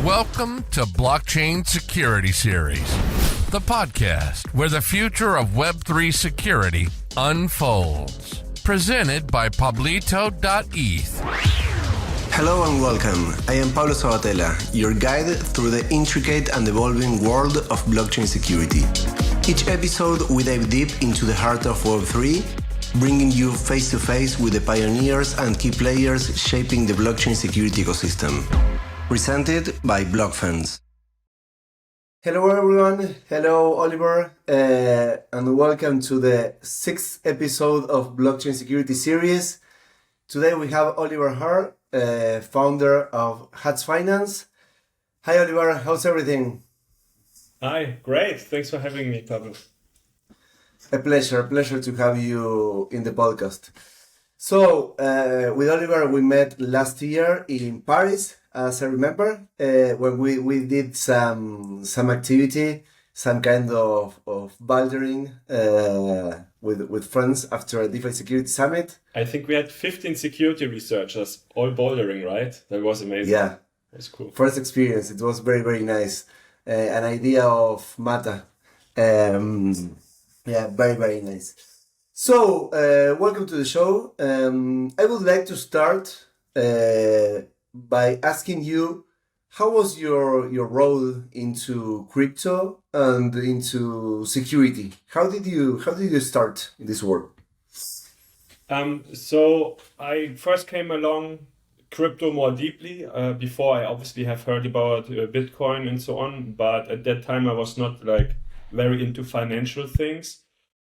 Welcome to Blockchain Security Series, the podcast where the future of Web3 security unfolds. Presented by Pablito.eth. Hello and welcome. I am Pablo Sabatella, your guide through the intricate and evolving world of blockchain security. Each episode we dive deep into the heart of Web3, bringing you face-to-face with the pioneers and key players shaping the blockchain security ecosystem. Presented by BlockFans. Hello everyone, hello Oliver, and welcome to the 6th episode of Blockchain Security Series. Today we have Oliver Hörr, founder of Hats Finance. Hi Oliver, how's everything? Hi, great. Thanks for having me, Pablo. A pleasure to have you in the podcast. So, with Oliver, we met last year in Paris, as I remember, when we did some activity, some kind of bouldering with friends after a DeFi Security Summit. I think we had 15 security researchers all bouldering, right? That was amazing. Yeah. It was cool. First experience. It was very, very nice. An idea of Mata. Yeah, very, very nice. So, welcome to the show. I would like to start by asking you, how was your role into crypto and into security? How did you start in this world? So I first came along crypto more deeply. Before I obviously have heard about Bitcoin and so on, but at that time I was not like very into financial things.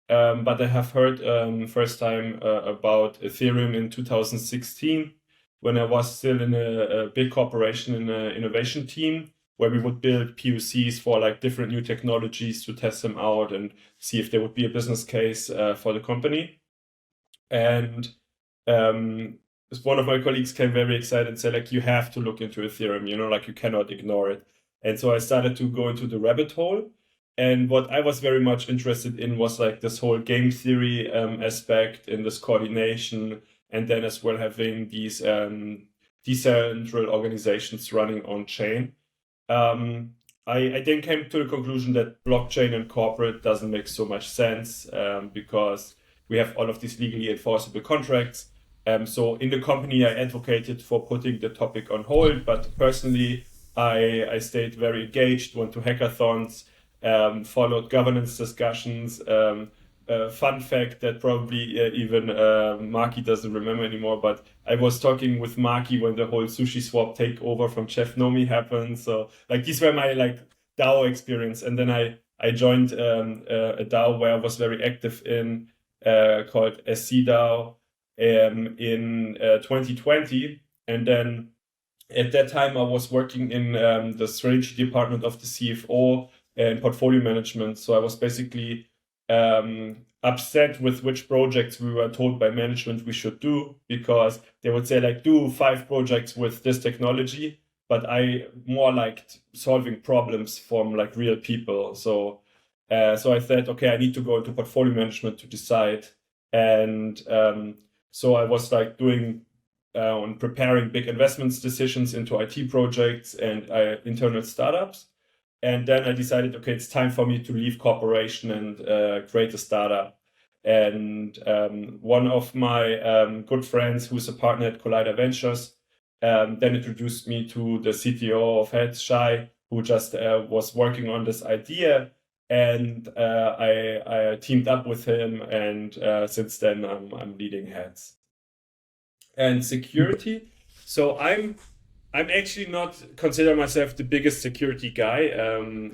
But I have heard first time about Ethereum in 2016 when I was still in a big corporation in an innovation team where we would build POCs for like different new technologies to test them out and see if there would be a business case for the company. And one of my colleagues came very excited and said, like, you have to look into Ethereum, like you cannot ignore it. And so I started to go into the rabbit hole. And what I was very much interested in was like this whole game theory aspect and this coordination, and then as well having these decentral organizations running on chain. I then came to the conclusion that blockchain and corporate doesn't make so much sense because we have all of these legally enforceable contracts. So in the company, I advocated for putting the topic on hold, but personally, I stayed very engaged, went to hackathons, followed governance discussions. Fun fact that probably even Maki doesn't remember anymore, but I was talking with Maki when the whole sushi swap takeover from Chef Nomi happened. So like these were my like DAO experience. And then I joined a DAO where I was very active in called SC in 2020. And then at that time I was working in the strategy department of the CFO and portfolio management. So I was basically upset with which projects we were told by management we should do, because they would say like, do 5 projects with this technology, but I more liked solving problems from like real people. So I thought, okay, I need to go into portfolio management to decide. And so I was like doing on preparing big investments decisions into IT projects and internal startups. And then I decided, okay, it's time for me to leave corporation and create a startup. And one of my good friends, who's a partner at Collider Ventures, then introduced me to the CTO of Heads, Shai, who just was working on this idea. And I teamed up with him, and since then I'm leading Heads. And security. So I'm actually not consider myself the biggest security guy.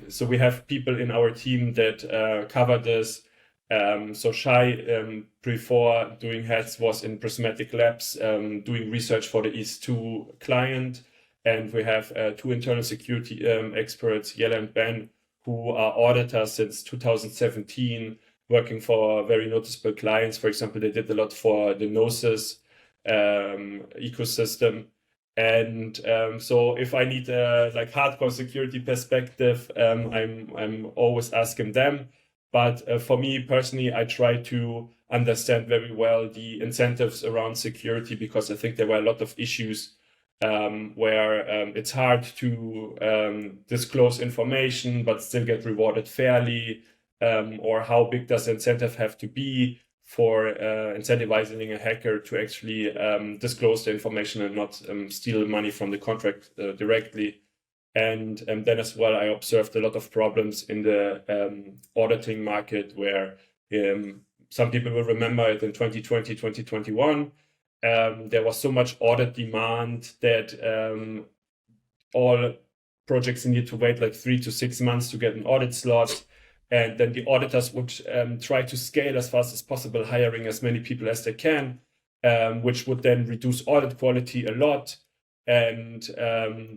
So we have people in our team that cover this. So Shai, before doing Heads, was in Prismatic Labs doing research for the ETH2 client. And we have 2 internal security experts, Yella and Ben, who are auditors since 2017, working for very noticeable clients. For example, they did a lot for the Gnosis ecosystem. And so if I need a like hardcore security perspective, I'm always asking them. But for me personally, I try to understand very well the incentives around security, because I think there were a lot of issues where it's hard to disclose information but still get rewarded fairly, or how big does the incentive have to be for incentivizing a hacker to actually disclose the information and not steal money from the contract directly. And then as well, I observed a lot of problems in the auditing market where some people will remember it in 2020, 2021. There was so much audit demand that all projects needed to wait like 3 to 6 months to get an audit slot. And then the auditors would try to scale as fast as possible, hiring as many people as they can, which would then reduce audit quality a lot. And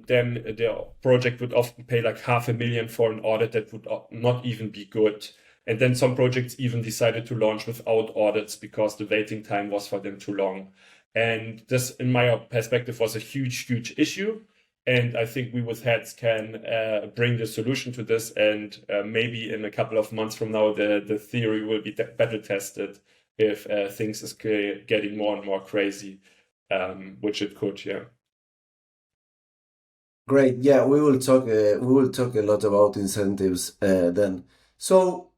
then the project would often pay like $500,000 for an audit that would not even be good. And then some projects even decided to launch without audits because the waiting time was for them too long. And this, in my perspective, was a huge, huge issue. And I think we with Heads can bring the solution to this. And maybe in a couple of months from now, the theory will be better tested if things is getting more and more crazy, which it could, yeah. Great. Yeah, we will talk. We will talk a lot about incentives then. So,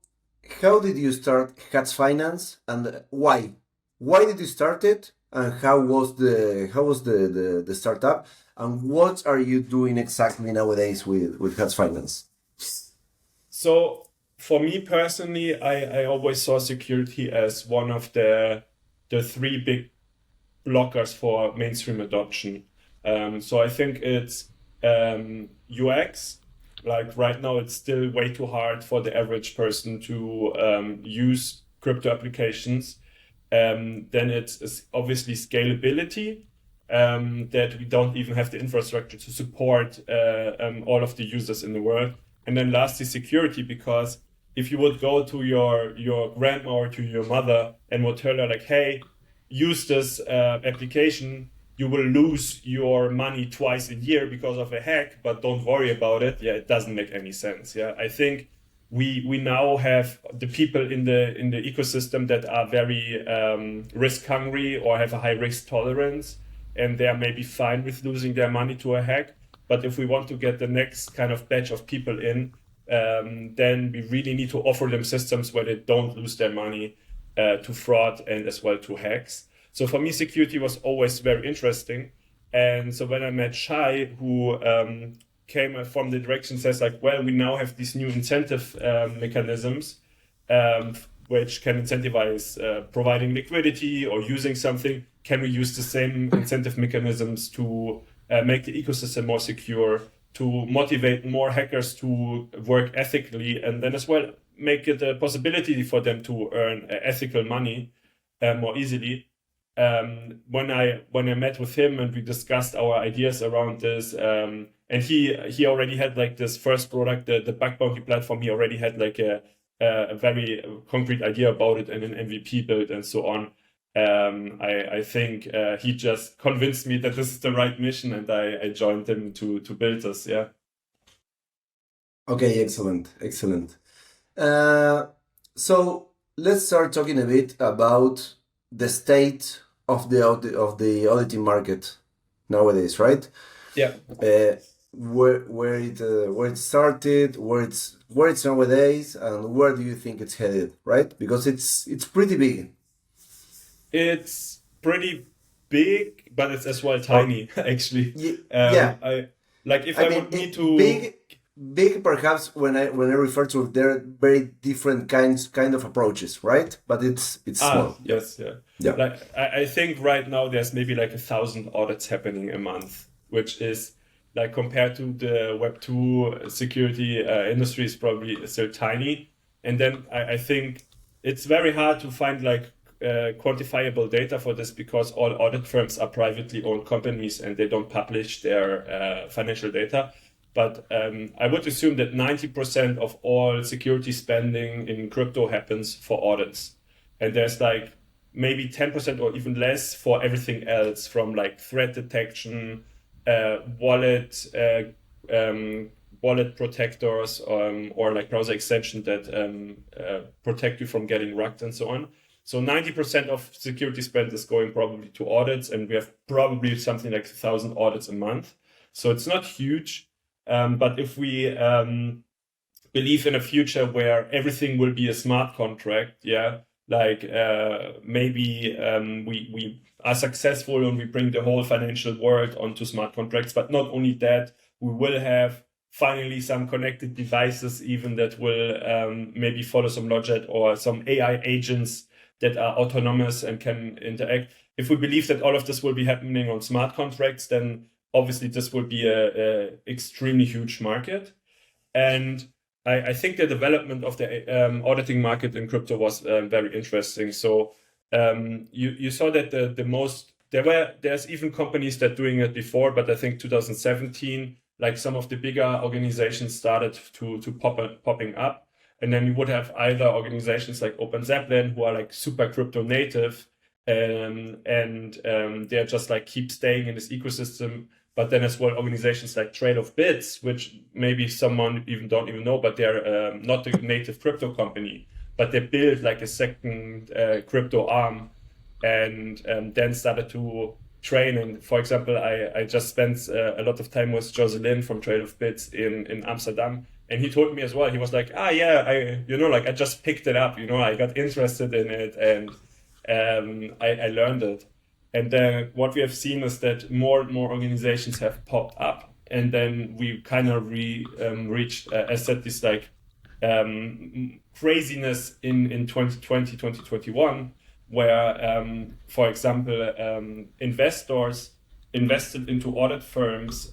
how did you start Hats Finance, and why? Why did you start it, and how was the startup, and what are you doing exactly nowadays with Hats Finance? So, for me personally, I always saw security as one of the 3 big blockers for mainstream adoption. So I think it's UX. Like right now, it's still way too hard for the average person to use crypto applications. Then it's obviously scalability, that we don't even have the infrastructure to support all of the users in the world. And then lastly, security, because if you would go to your grandma or to your mother and would tell her like, hey, use this application, you will lose your money twice a year because of a hack, but don't worry about it. Yeah, it doesn't make any sense. Yeah, I think we now have the people in the ecosystem that are very risk hungry or have a high risk tolerance, and they are maybe fine with losing their money to a hack. But if we want to get the next kind of batch of people in, then we really need to offer them systems where they don't lose their money to fraud and as well to hacks. So for me, security was always very interesting. And so when I met Shai, who came from the direction, says like, well, we now have these new incentive mechanisms, which can incentivize providing liquidity or using something. Can we use the same incentive mechanisms to make the ecosystem more secure, to motivate more hackers to work ethically, and then as well make it a possibility for them to earn ethical money more easily? When I met with him and we discussed our ideas around this, and he already had like this first product, the bug bounty platform. He already had like a very concrete idea about it and an MVP build and so on. I think he just convinced me that this is the right mission, and I joined him to build this. Yeah. Okay, excellent. So let's start talking a bit about the state of the auditing market nowadays, right? Yeah. Where it started, where it's nowadays, and where do you think it's headed, right? Because it's pretty big. It's pretty big, but it's as well tiny, actually. Yeah. I would need to big perhaps when I refer to there are very different kind of approaches, right? But it's small. Yes, yeah. Like I think right now there's maybe like 1,000 audits happening a month, which is like compared to the Web2 security industry is probably still tiny. And then I think it's very hard to find like quantifiable data for this because all audit firms are privately owned companies and they don't publish their financial data. But I would assume that 90% of all security spending in crypto happens for audits. And there's like maybe 10% or even less for everything else, from like threat detection, wallet protectors, or like browser extension that protect you from getting rugged and so on. So 90% of security spend is going probably to audits, and we have probably something like 1,000 audits a month. So it's not huge, but if we believe in a future where everything will be a smart contract, maybe we are successful and we bring the whole financial world onto smart contracts. But not only that, we will have finally some connected devices even that will maybe follow some logic, or some AI agents that are autonomous and can interact. If we believe that all of this will be happening on smart contracts, then obviously this will be a extremely huge market. And I think the development of the auditing market in crypto was very interesting. So you saw that there's even companies that doing it before, but I think 2017, like some of the bigger organizations started to popping up. And then you would have either organizations like ETHBerlin, who are like super crypto native, and they're just like keep staying in this ecosystem. But then as well, organizations like Trail of Bits, which maybe someone don't even know, but they're not a native crypto company, but they built like a second crypto arm, and then started to train. And for example, I just spent a lot of time with Jocelyn from Trail of Bits in Amsterdam. And he told me as well, he was like, I just picked it up, I got interested in it, and I learned it. And then what we have seen is that more and more organizations have popped up. And then we kind of reached, as said, this like craziness in 2020, 2021, where, for example, investors invested into audit firms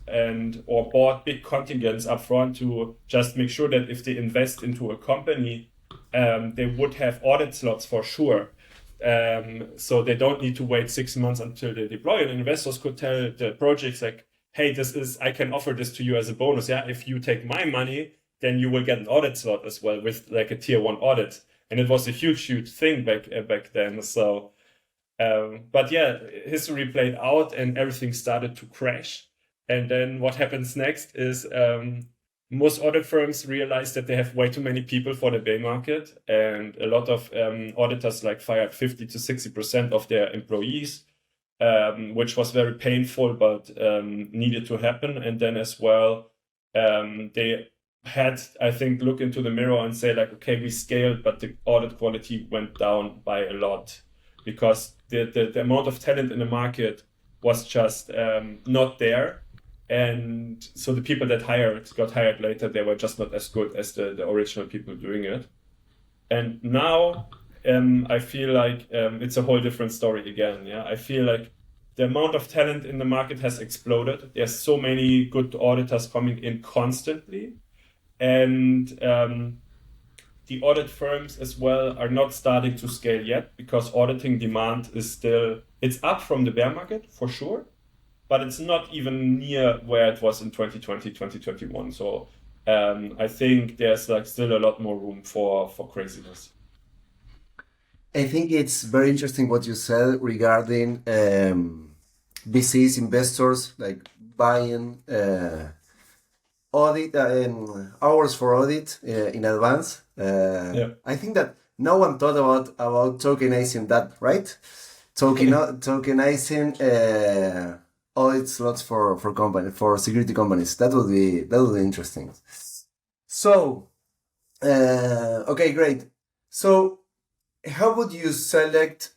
or bought big contingents upfront to just make sure that if they invest into a company, they would have audit slots for sure. So they don't need to wait 6 months until they deploy it. And investors could tell the projects like, hey, I can offer this to you as a bonus. Yeah, if you take my money, then you will get an audit slot as well with like a tier 1 audit. And it was a huge thing back then. So, but yeah, history played out and everything started to crash. And then what happens next is most audit firms realize that they have way too many people for the bear market, and a lot of auditors like fired 50 to 60% of their employees, which was very painful, but needed to happen. And then as well, they had, I think, look into the mirror and say like, okay, we scaled, but the audit quality went down by a lot because the amount of talent in the market was just not there. And so the people that got hired later, they were just not as good as the original people doing it. And now I feel like it's a whole different story again. Yeah, I feel like the amount of talent in the market has exploded. There's so many good auditors coming in constantly. And the audit firms as well are not starting to scale yet because auditing demand is it's up from the bear market for sure, but it's not even near where it was in 2020, 2021. So I think there's like still a lot more room for craziness. I think it's very interesting what you said regarding VCs, investors, like buying audit hours for audit in advance. I think that no one thought about tokenizing that, right? Tokenizing audit slots for security companies. That would be interesting. So, okay, great. So, how would you select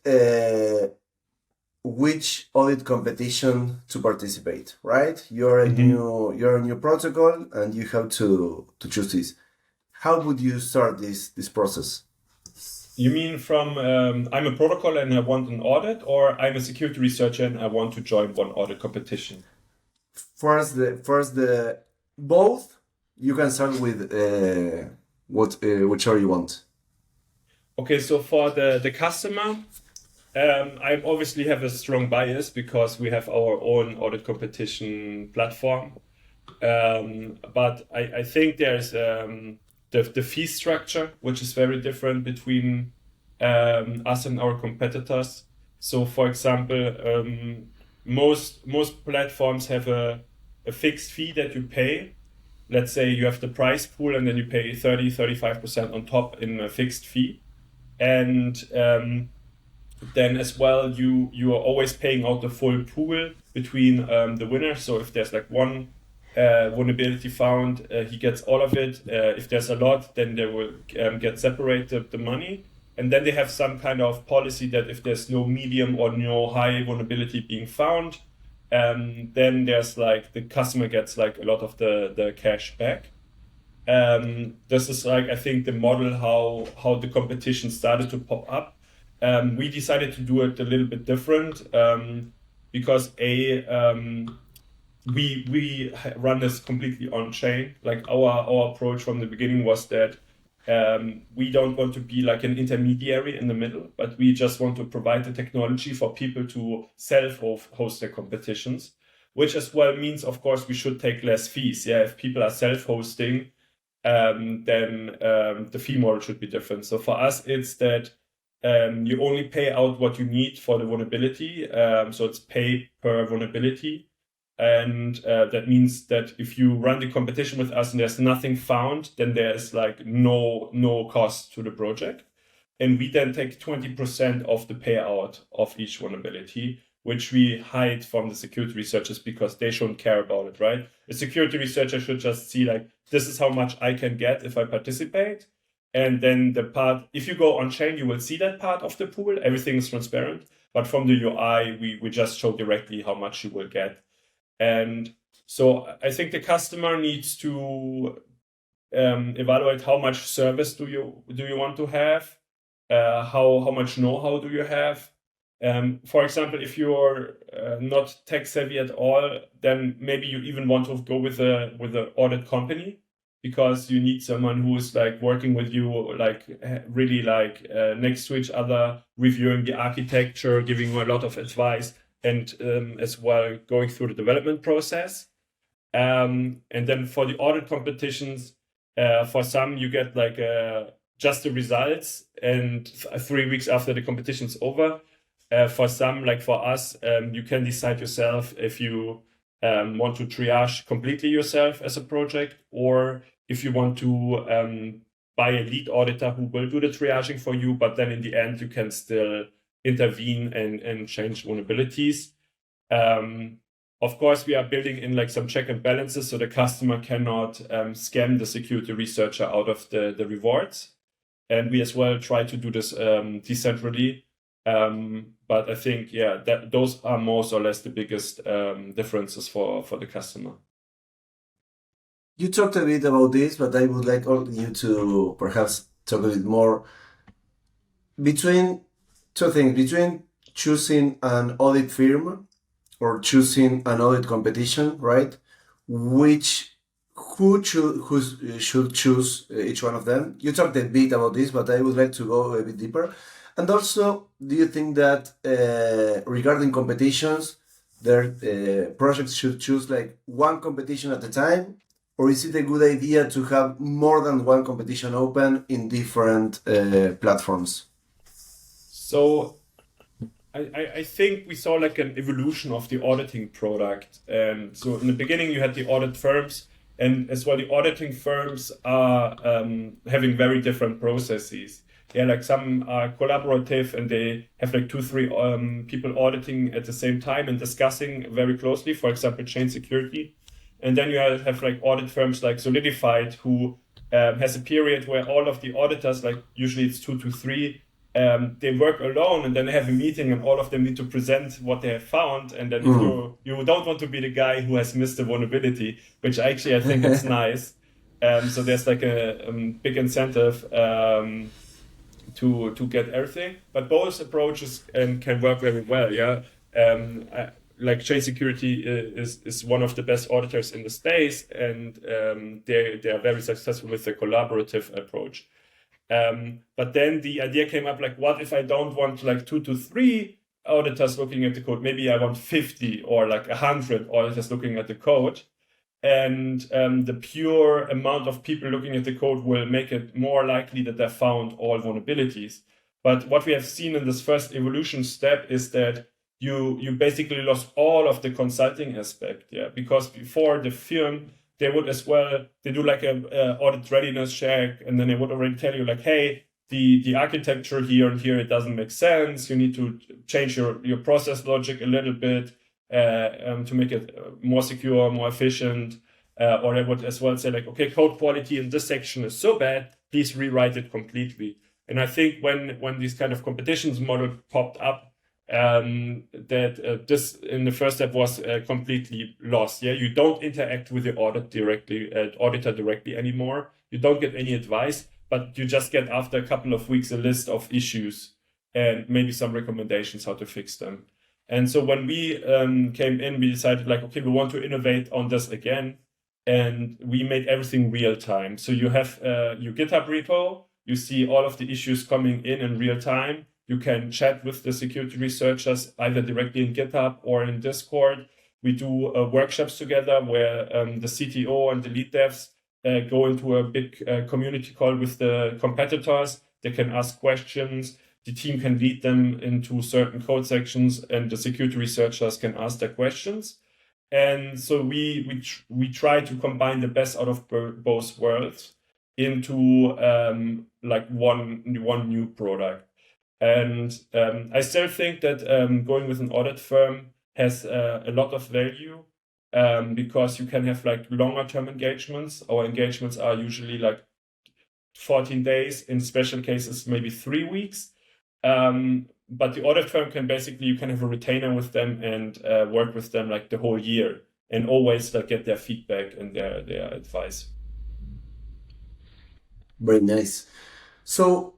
which audit competition to participate? Right, you're a new protocol, and you have to choose this. How would you start this process? You mean from I'm a protocol and I want an audit, or I'm a security researcher and I want to join one audit competition? First, the both. You can start with whichever you want. Okay, so for the customer, I obviously have a strong bias because we have our own audit competition platform. But I think there's the fee structure, which is very different between us and our competitors. So, for example, most platforms have a fixed fee that you pay. Let's say you have the price pool and then you pay 30-35% on top in a fixed fee. And then as well, you are always paying out the full pool between the winners. So if there's like one vulnerability found, he gets all of it. If there's a lot, then they will get separated the money. And then they have some kind of policy that if there's no medium or no high vulnerability being found, then there's like the customer gets like a lot of the cash back. This is like, I think, the model how the competition started to pop up. We decided to do it a little bit different because we run this completely on chain. Like our approach from the beginning was that we don't want to be like an intermediary in the middle, but we just want to provide the technology for people to self-host their competitions, which as well means, of course, we should take less fees. Yeah, if people are self-hosting, then the fee model should be different. So for us, it's that you only pay out what you need for the vulnerability. So it's pay per vulnerability. And that means that if you run the competition with us and there's nothing found, then there's like no cost to the project. And we then take 20% of the payout of each vulnerability, which we hide from the security researchers because they shouldn't care about it, right? A security researcher should just see like, this is how much I can get if I participate. And then the part, if you go on chain, you will see that part of the pool. Everything is transparent. But from the UI, we just show directly how much you will get. And so I think the customer needs to evaluate how much service do you want to have, how much know-how do you have. For example, if you're not tech savvy at all, then maybe you even want to go with a audit company because you need someone who is like working with you, like really like next to each other, reviewing the architecture, giving you a lot of advice. And as well going through the development process. And then for the audit competitions, for some you get like just the results and 3 weeks after the competition's over. For some, like for us, you can decide yourself if you want to triage completely yourself as a project, or if you want to buy a lead auditor who will do the triaging for you, but then in the end you can still intervene and change vulnerabilities. Of course, we are building in like some check and balances so the customer cannot scam the security researcher out of the rewards. And we as well try to do this decentrally. But I think, that those are most or less the biggest differences for the customer. You talked a bit about this, but I would like you to perhaps talk a bit more between two things, between choosing an audit firm or choosing an audit competition, right? Who should choose each one of them? You talked a bit about this, but I would like to go a bit deeper. And also, do you think that regarding competitions, their projects should choose like one competition at a time? Or is it a good idea to have more than one competition open in different platforms? So I think we saw like an evolution of the auditing product. And so in the beginning, you had the audit firms, and as well, the auditing firms are having very different processes. Yeah, like some are collaborative and they have like 2-3 people auditing at the same time and discussing very closely, for example, chain security. And then you have like audit firms like Solidified, who has a period where all of the auditors, like usually it's 2 to 3, they work alone and then they have a meeting and all of them need to present what they have found. And then if you don't want to be the guy who has missed the vulnerability, which actually I think it's nice. So there's like a big incentive to get everything. But both approaches can work very well. Yeah. Like chain security is one of the best auditors in the space, and they are very successful with the collaborative approach. But then the idea came up, like, what if I don't want like 2 to 3 auditors looking at the code? Maybe I want 50 or like 100 auditors looking at the code. And the pure amount of people looking at the code will make it more likely that they found all vulnerabilities. But what we have seen in this first evolution step is that you basically lost all of the consulting aspect, because before the firm, they would as well, they do like a audit readiness check, and then they would already tell you like, hey, the architecture here and here, it doesn't make sense. You need to change your process logic a little bit to make it more secure, more efficient. Or I would as well say like, okay, code quality in this section is so bad, please rewrite it completely. And I think when these kind of competitions model popped up, that this in the first step was completely lost. Yeah, you don't interact with the auditor directly anymore. You don't get any advice, but you just get after a couple of weeks a list of issues and maybe some recommendations how to fix them. And so when we came in, we decided like, okay, we want to innovate on this again, and we made everything real time. So you have your GitHub repo. You see all of the issues coming in real time. You can chat with the security researchers either directly in GitHub or in Discord. We do workshops together where the CTO and the lead devs go into a big community call with the competitors. They can ask questions. The team can lead them into certain code sections, and the security researchers can ask their questions. And so we try to combine the best out of both worlds into like one new product. And I still think that going with an audit firm has a lot of value because you can have like longer term engagements. Our engagements are usually like 14 days, in special cases maybe 3 weeks. But the audit firm you can have a retainer with them and work with them like the whole year and always like get their feedback and their advice. Very nice. So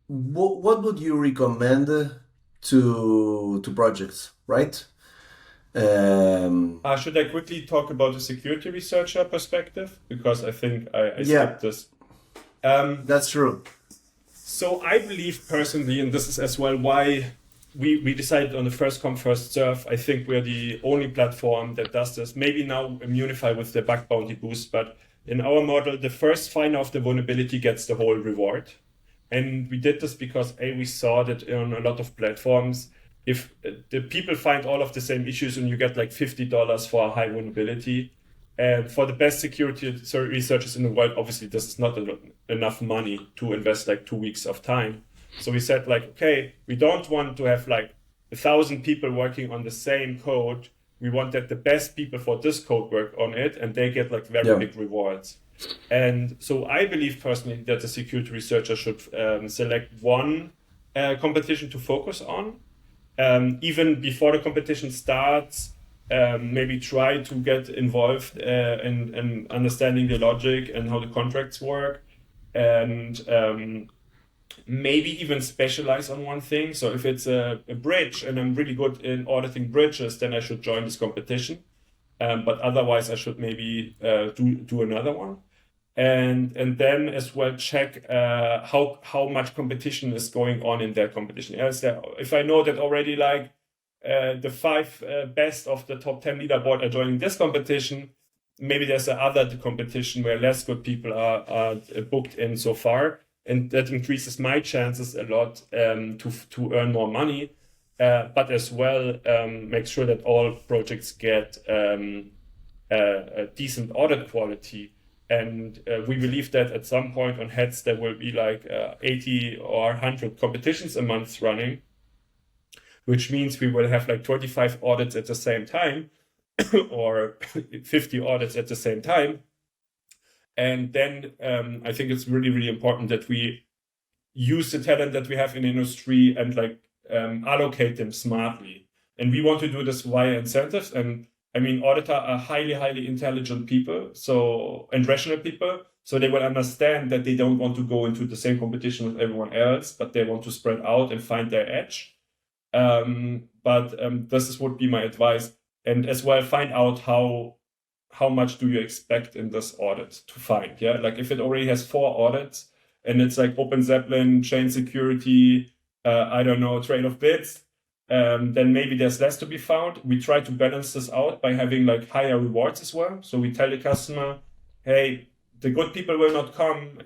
what would you recommend to projects, right? Should I quickly talk about the security researcher perspective? Because I think I skipped this. That's true. So I believe personally, and this is as well why we decided on the first come, first serve. I think we're the only platform that does this. Maybe now Immunify with the bug bounty boost, but in our model, the first finder of the vulnerability gets the whole reward. And we did this because we saw that on a lot of platforms, if the people find all of the same issues and you get like $50 for a high vulnerability, and for the best security researchers in the world, obviously this is not enough money to invest like 2 weeks of time. So we said like, okay, we don't want to have like 1,000 people working on the same code. We want that the best people for this code work on it, and they get like very big rewards. And so I believe personally that the security researcher should select one competition to focus on. Even before the competition starts, maybe try to get involved in understanding the logic and how the contracts work, and maybe even specialize on one thing. So if it's a bridge and I'm really good in auditing bridges, then I should join this competition. But otherwise I should maybe do another one. And then as well check how much competition is going on in that competition. If I know that already like the 5 best of the top 10 leaderboard are joining this competition, maybe there's another competition where less good people are booked in so far, and that increases my chances a lot to earn more money, but as well make sure that all projects get a decent audit quality. And we believe that at some point on Heads there will be like 80 or 100 competitions a month running, which means we will have like 25 audits at the same time or 50 audits at the same time. And then I think it's really, really important that we use the talent that we have in the industry and like allocate them smartly. And we want to do this via incentives. And I mean, auditors are highly, highly intelligent people, and rational people. So they will understand that they don't want to go into the same competition with everyone else, but they want to spread out and find their edge. But this would be my advice. And as well, find out how much do you expect in this audit to find. Yeah, like if it already has 4 audits and it's like Open Zeppelin, chain security, trail of bits, then maybe there's less to be found. We try to balance this out by having like higher rewards as well. So we tell the customer, hey, the good people will not come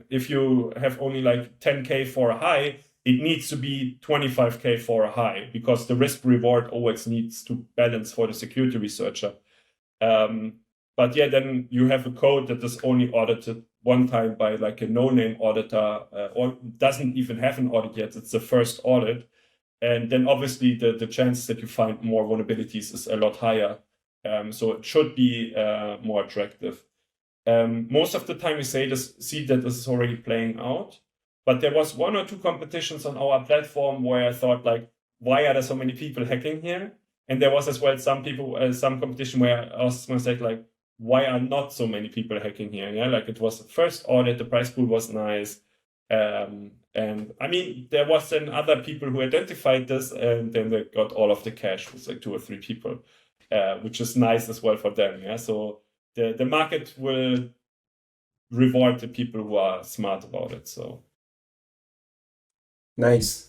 if you have only like 10K for a high. It needs to be 25K for a high, because the risk reward always needs to balance for the security researcher. But yeah, then you have a code that is only audited one time by like a no-name auditor or doesn't even have an audit yet. It's the first audit. And then obviously the chance that you find more vulnerabilities is a lot higher. So it should be more attractive. Most of the time we see that this is already playing out. But there was 1 or 2 competitions on our platform where I thought like, why are there so many people hacking here? And there was as well some competition where I asked myself like, why are not so many people hacking here? Yeah, like it was the first audit, the price pool was nice. And I mean, there was then other people who identified this and then they got all of the cash. It was like 2 or 3 people, which is nice as well for them. Yeah, so the market will reward the people who are smart about it. So Nice.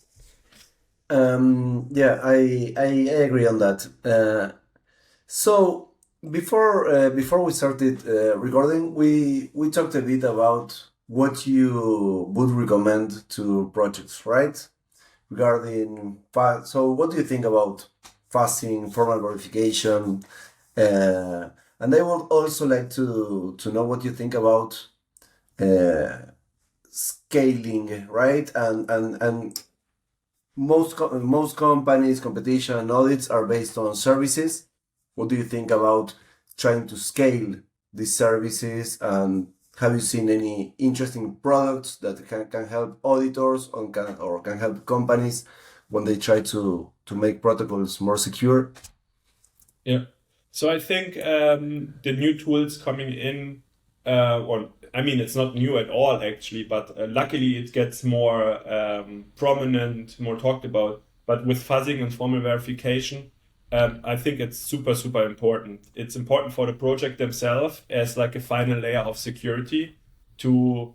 Yeah, I agree on that. So before we started recording, we talked a bit about what you would recommend to projects, right? Regarding so what do you think about fuzzing, formal verification, and I would also like to know what you think about scaling, right? And most companies, competition, and audits are based on services. What do you think about trying to scale these services? And have you seen any interesting products that can help auditors or can help companies when they try to make protocols more secure? yeah. So I think the new tools coming in, it's not new at all actually, but luckily it gets more prominent, more talked about. But with fuzzing and formal verification, I think it's super, super important. It's important for the project themselves as like a final layer of security to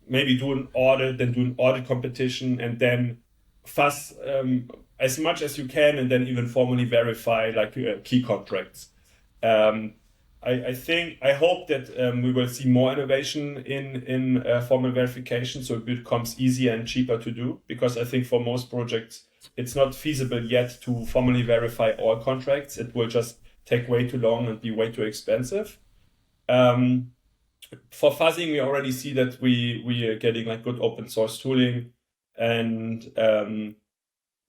maybe do an audit, then do an audit competition, and then fuzz as much as you can, and then even formally verify like key contracts. I hope that we will see more innovation in formal verification, so it becomes easier and cheaper to do. Because I think for most projects, it's not feasible yet to formally verify all contracts. It will just take way too long and be way too expensive. For fuzzing, we already see that we are getting like good open source tooling, and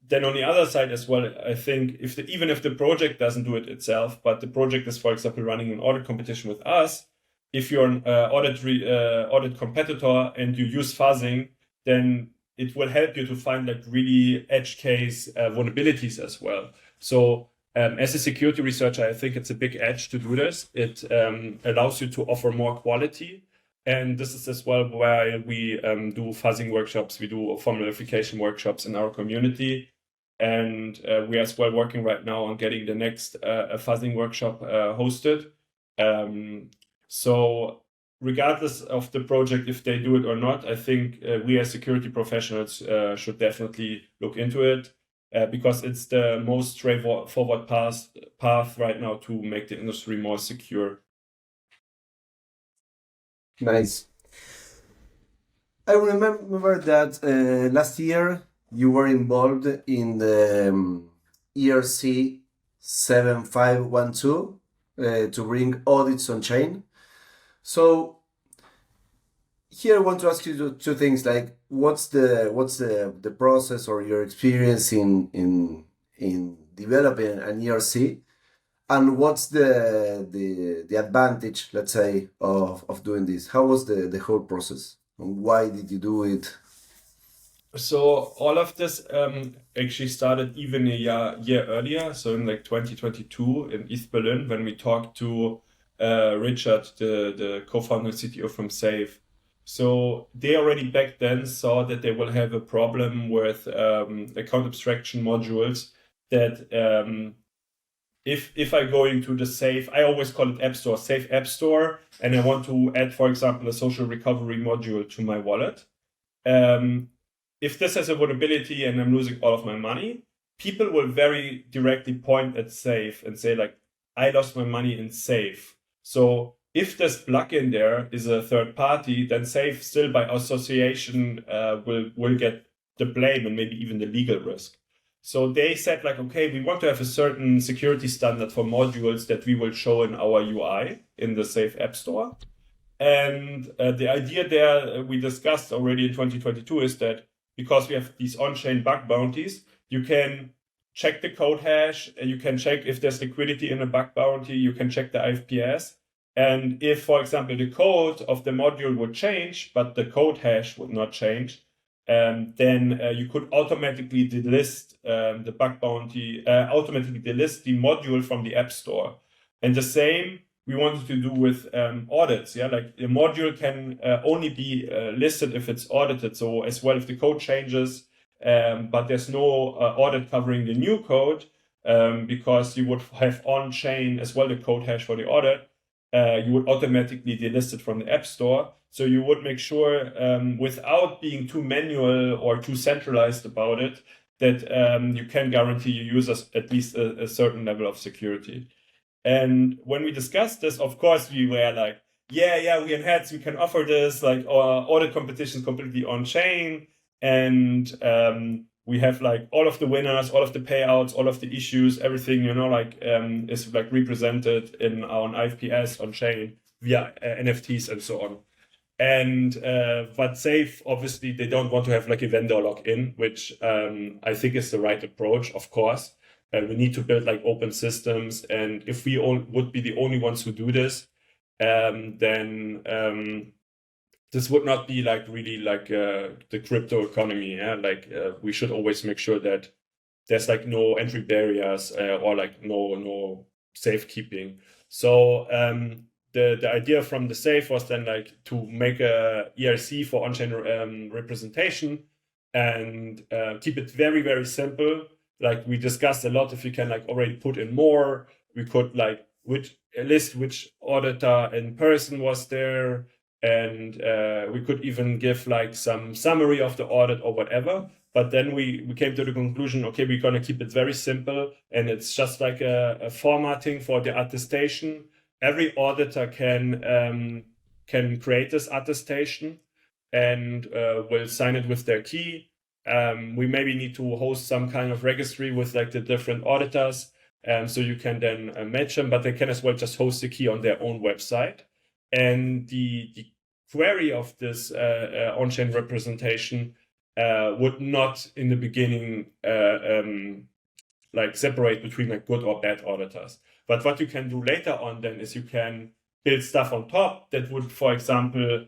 then on the other side as well, I think even if the project doesn't do it itself, but the project is, for example, running an audit competition with us, if you're an audit competitor and you use fuzzing, then it will help you to find like really edge case vulnerabilities as well. So as a security researcher, I think it's a big edge to do this. It allows you to offer more quality. And this is as well where we do fuzzing workshops. We do formal verification workshops in our community. And we are as well working right now on getting the next fuzzing workshop hosted. So regardless of the project, if they do it or not, I think we as security professionals should definitely look into it because it's the most straightforward path right now to make the industry more secure. Nice. I remember that last year you were involved in the ERC 7512 to bring audits on chain. So here I want to ask you two things, like what's the process or your experience in developing an ERC, and what's the advantage, let's say, of doing this? How was the whole process? And why did you do it? So all of this actually started even a year earlier, so in like 2022 in ETHBerlin, when we talked to Richard, the co-founder and CTO from Safe. So they already back then saw that they will have a problem with account abstraction modules that if I go into the Safe, I always call it App Store, Safe App Store, and I want to add, for example, a social recovery module to my wallet. If this has a vulnerability and I'm losing all of my money, people will very directly point at Safe and say like, I lost my money in Safe. So if this plugin there is a third party, then Safe still by association will get the blame and maybe even the legal risk. So they said like, okay, we want to have a certain security standard for modules that we will show in our UI in the Safe App Store. And the idea there we discussed already in 2022 is that because we have these on-chain bug bounties, you can check the code hash, and you can check if there's liquidity in a bug bounty, you can check the IFPS. And if, for example, the code of the module would change, but the code hash would not change, then you could automatically delist the bug bounty, automatically delist the module from the App Store. And the same we wanted to do with audits. Yeah, like the module can only be listed if it's audited. So as well, if the code changes, but there's no audit covering the new code, because you would have on-chain as well the code hash for the audit, you would automatically delist it from the App Store. So you would make sure, without being too manual or too centralized about it, that you can guarantee your users at least a certain level of security. And when we discussed this, of course, we were like, yeah, we enhance, we can offer this, like our audit competition completely on-chain. And we have like all of the winners, all of the payouts, all of the issues, everything, is like represented in our IFPS on-chain via NFTs and so on. And but Safe, obviously, they don't want to have like a vendor lock-in, which I think is the right approach, of course. We need to build like open systems, and if we all would be the only ones who do this, then this would not be like really like the crypto economy. Yeah, like we should always make sure that there's like no entry barriers or like no safekeeping. So the idea from the Safe was then like to make a ERC for on-chain representation and keep it very, very simple. Like we discussed a lot, if you can like already put in more, we could like list which auditor in person was there, and we could even give like some summary of the audit or whatever. But then we came to the conclusion, okay, we're gonna keep it very simple, and it's just like a formatting for the attestation. Every auditor can create this attestation and will sign it with their key. We maybe need to host some kind of registry with like the different auditors, so you can then match them, but they can as well just host the key on their own website. And the query of this on-chain representation would not in the beginning like separate between like good or bad auditors. But what you can do later on then is you can build stuff on top that would, for example,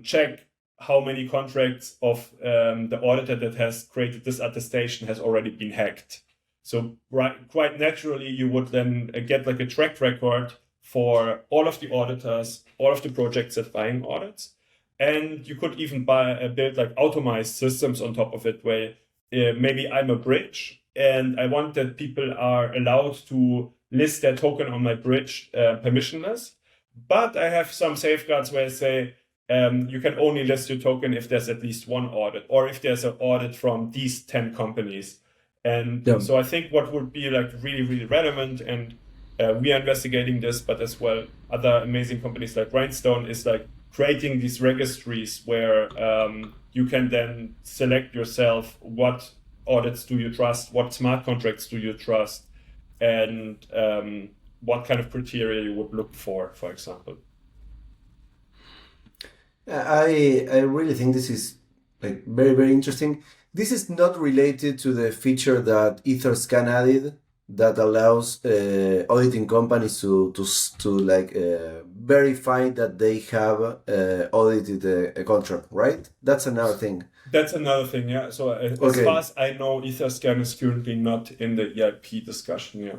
check how many contracts of the auditor that has created this attestation has already been hacked. So quite naturally, you would then get like a track record for all of the auditors, all of the projects that buying audits. And you could even build like automized systems on top of it, where maybe I'm a bridge and I want that people are allowed to list their token on my bridge permissionless. But I have some safeguards where I say, you can only list your token if there's at least one audit, or if there's an audit from these 10 companies. And so I think what would be like really, really relevant, and we are investigating this, but as well other amazing companies like Rhinestone, is like creating these registries where you can then select yourself what audits do you trust, what smart contracts do you trust, and what kind of criteria you would look for example. I really think this is like very, very interesting. This is not related to the feature that EtherScan added that allows auditing companies to like verify that they have audited a contract, right? That's another thing. That's another thing, yeah. So as far as I know, EtherScan is currently not in the EIP discussion, yeah.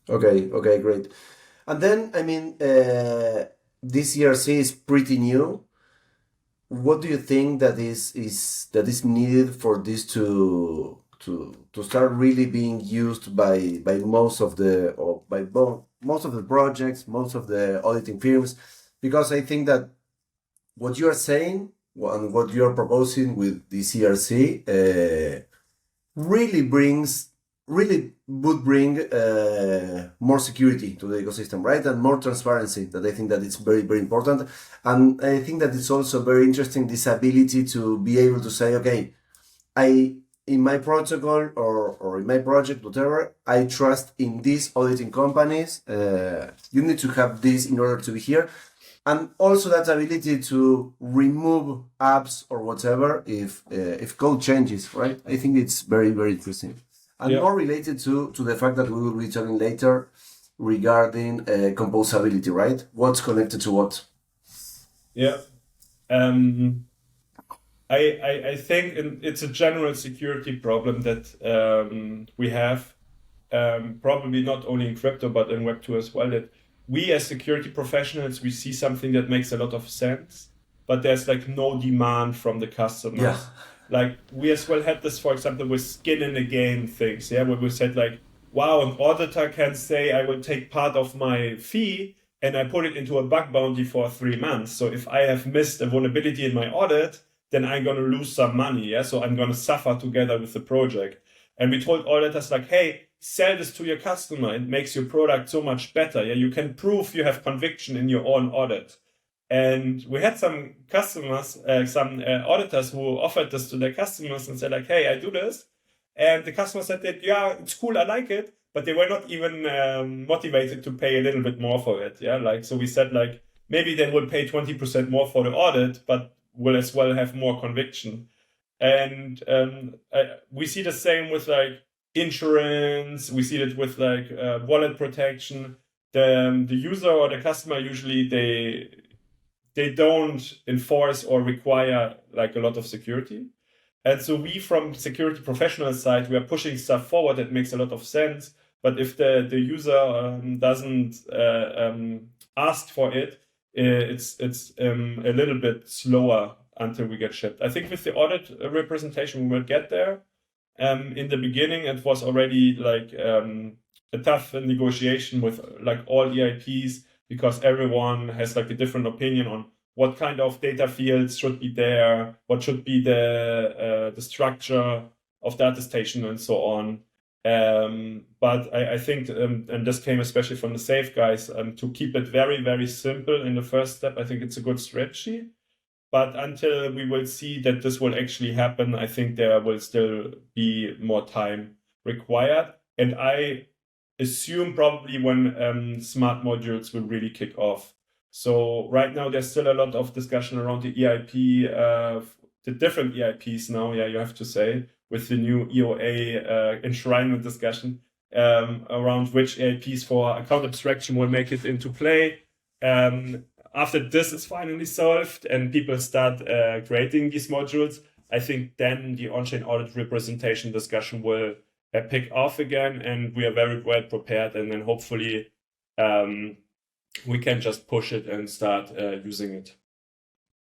Okay, great. And then, I mean, this ERC is pretty new. What do you think that is needed for this to start really being used by most of the projects, most of the auditing firms? Because I think that what you are saying and what you are proposing with this ERC really would bring more security to the ecosystem, right? And more transparency, that I think that it's very, very important. And I think that it's also very interesting, this ability to be able to say, okay, I in my protocol or in my project, whatever, I trust in these auditing companies. You need to have this in order to be here. And also that ability to remove apps or whatever if code changes, right? I think it's very, very interesting. And more related to the fact that we will be talking later regarding composability, right? What's connected to what? Yeah. I think it's a general security problem that we have, probably not only in crypto, but in Web2 as well, that we as security professionals, we see something that makes a lot of sense, but there's like no demand from the customers. Yeah. Like we as well had this, for example, with skin in the game things, where we said like, wow, an auditor can say, I will take part of my fee and I put it into a bug bounty for 3 months. So if I have missed a vulnerability in my audit, then I'm going to lose some money. So I'm going to suffer together with the project. And we told auditors like, hey, sell this to your customer. It makes your product so much better. You can prove you have conviction in your own audit. And we had some customers, some auditors who offered this to their customers and said like, hey, I do this. And the customer said that, yeah, it's cool, I like it. But they were not even motivated to pay a little bit more for it. So we said like, maybe they will pay 20% more for the audit, but will as well have more conviction. And we see the same with like insurance. We see it with like wallet protection. The user or the customer usually they don't enforce or require like a lot of security. And so we from security professional side, we are pushing stuff forward that makes a lot of sense. But if the user doesn't ask for it, it's a little bit slower until we get shipped. I think with the audit representation, we will get there. In the beginning, it was already like a tough negotiation with like all EIPs, because everyone has like a different opinion on what kind of data fields should be there, what should be the structure of the attestation and so on. But I think, and this came especially from the safe guys, to keep it very, very simple in the first step, I think it's a good strategy. But until we will see that this will actually happen, I think there will still be more time required. And I assume probably when smart modules will really kick off. So right now, there's still a lot of discussion around the EIP, the different EIPs now, you have to say, with the new EOA enshrinement discussion around which EIPs for account abstraction will make it into play. After this is finally solved and people start creating these modules, I think then the on-chain audit representation discussion will pick off again, and we are very well prepared, and then hopefully we can just push it and start using it.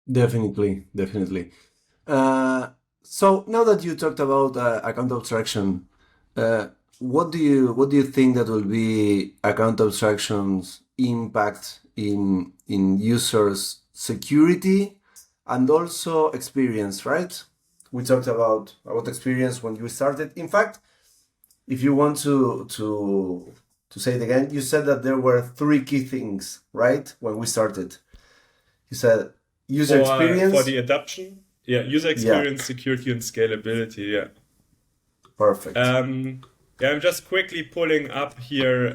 Definitely. So now that you talked about account abstraction, what do you think that will be account abstraction's impact in users' security and also experience, right? We talked about experience when you started. In fact, if you want to say it again, you said that there were 3 key things, right? When we started, you said user experience for the adoption. Yeah, user experience, security, and scalability. Yeah. Perfect. I'm just quickly pulling up here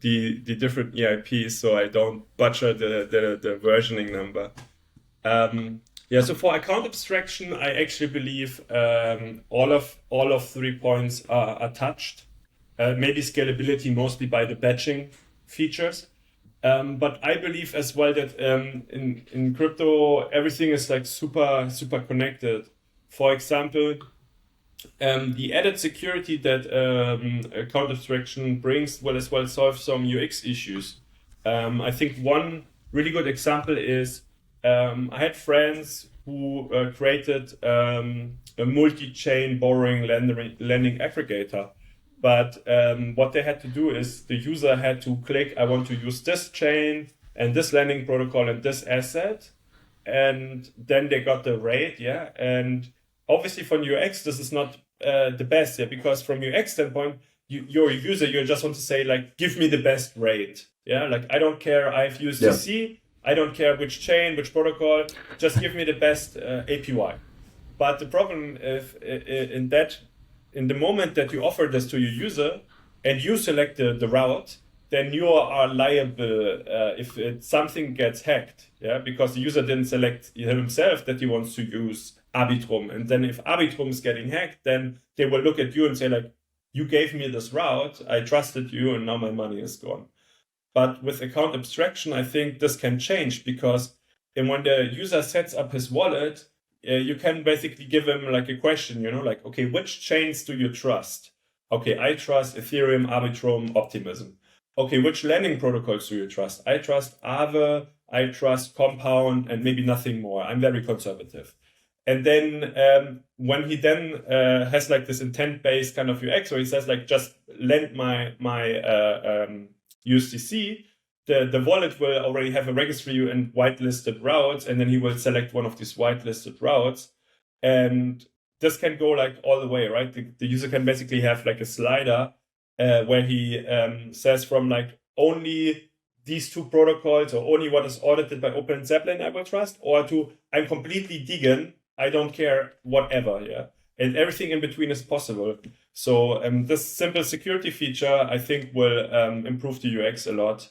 the different EIPs so I don't butcher the versioning number. So for account abstraction, I actually believe all of 3 points are touched. Maybe scalability mostly by the batching features. But I believe as well that in crypto, everything is like super connected. For example, the added security that account abstraction brings will as well solve some UX issues. I think one really good example is I had friends who created a multi-chain borrowing lending aggregator. But what they had to do is the user had to click, I want to use this chain and this lending protocol and this asset. And then they got the rate, And obviously from UX, this is not the best, because from UX standpoint, you're a user, you just want to say, like, give me the best rate. Like, I don't care, I've used USDC, I don't care which chain, which protocol, just give me the best APY. But the problem is in the moment that you offer this to your user and you select the route, then you are liable if something gets hacked, because the user didn't select himself that he wants to use Arbitrum. And then if Arbitrum is getting hacked, then they will look at you and say like, you gave me this route, I trusted you, and now my money is gone. But with account abstraction, I think this can change, because when the user sets up his wallet, you can basically give him like a question, like, okay, which chains do you trust? Okay, I trust Ethereum, Arbitrum, Optimism. Okay, which lending protocols do you trust? I trust Aave, I trust Compound, and maybe nothing more. I'm very conservative. And then when he then has like this intent-based kind of UX, where he says like, just lend my USDC, the wallet will already have a registry and whitelisted routes, and then he will select one of these whitelisted routes. And this can go like all the way, right? The user can basically have like a slider where he says from like only these two protocols or only what is audited by Open Zeppelin I will trust, or to I'm completely vegan, I don't care, whatever, and everything in between is possible. So this simple security feature, I think, will improve the UX a lot.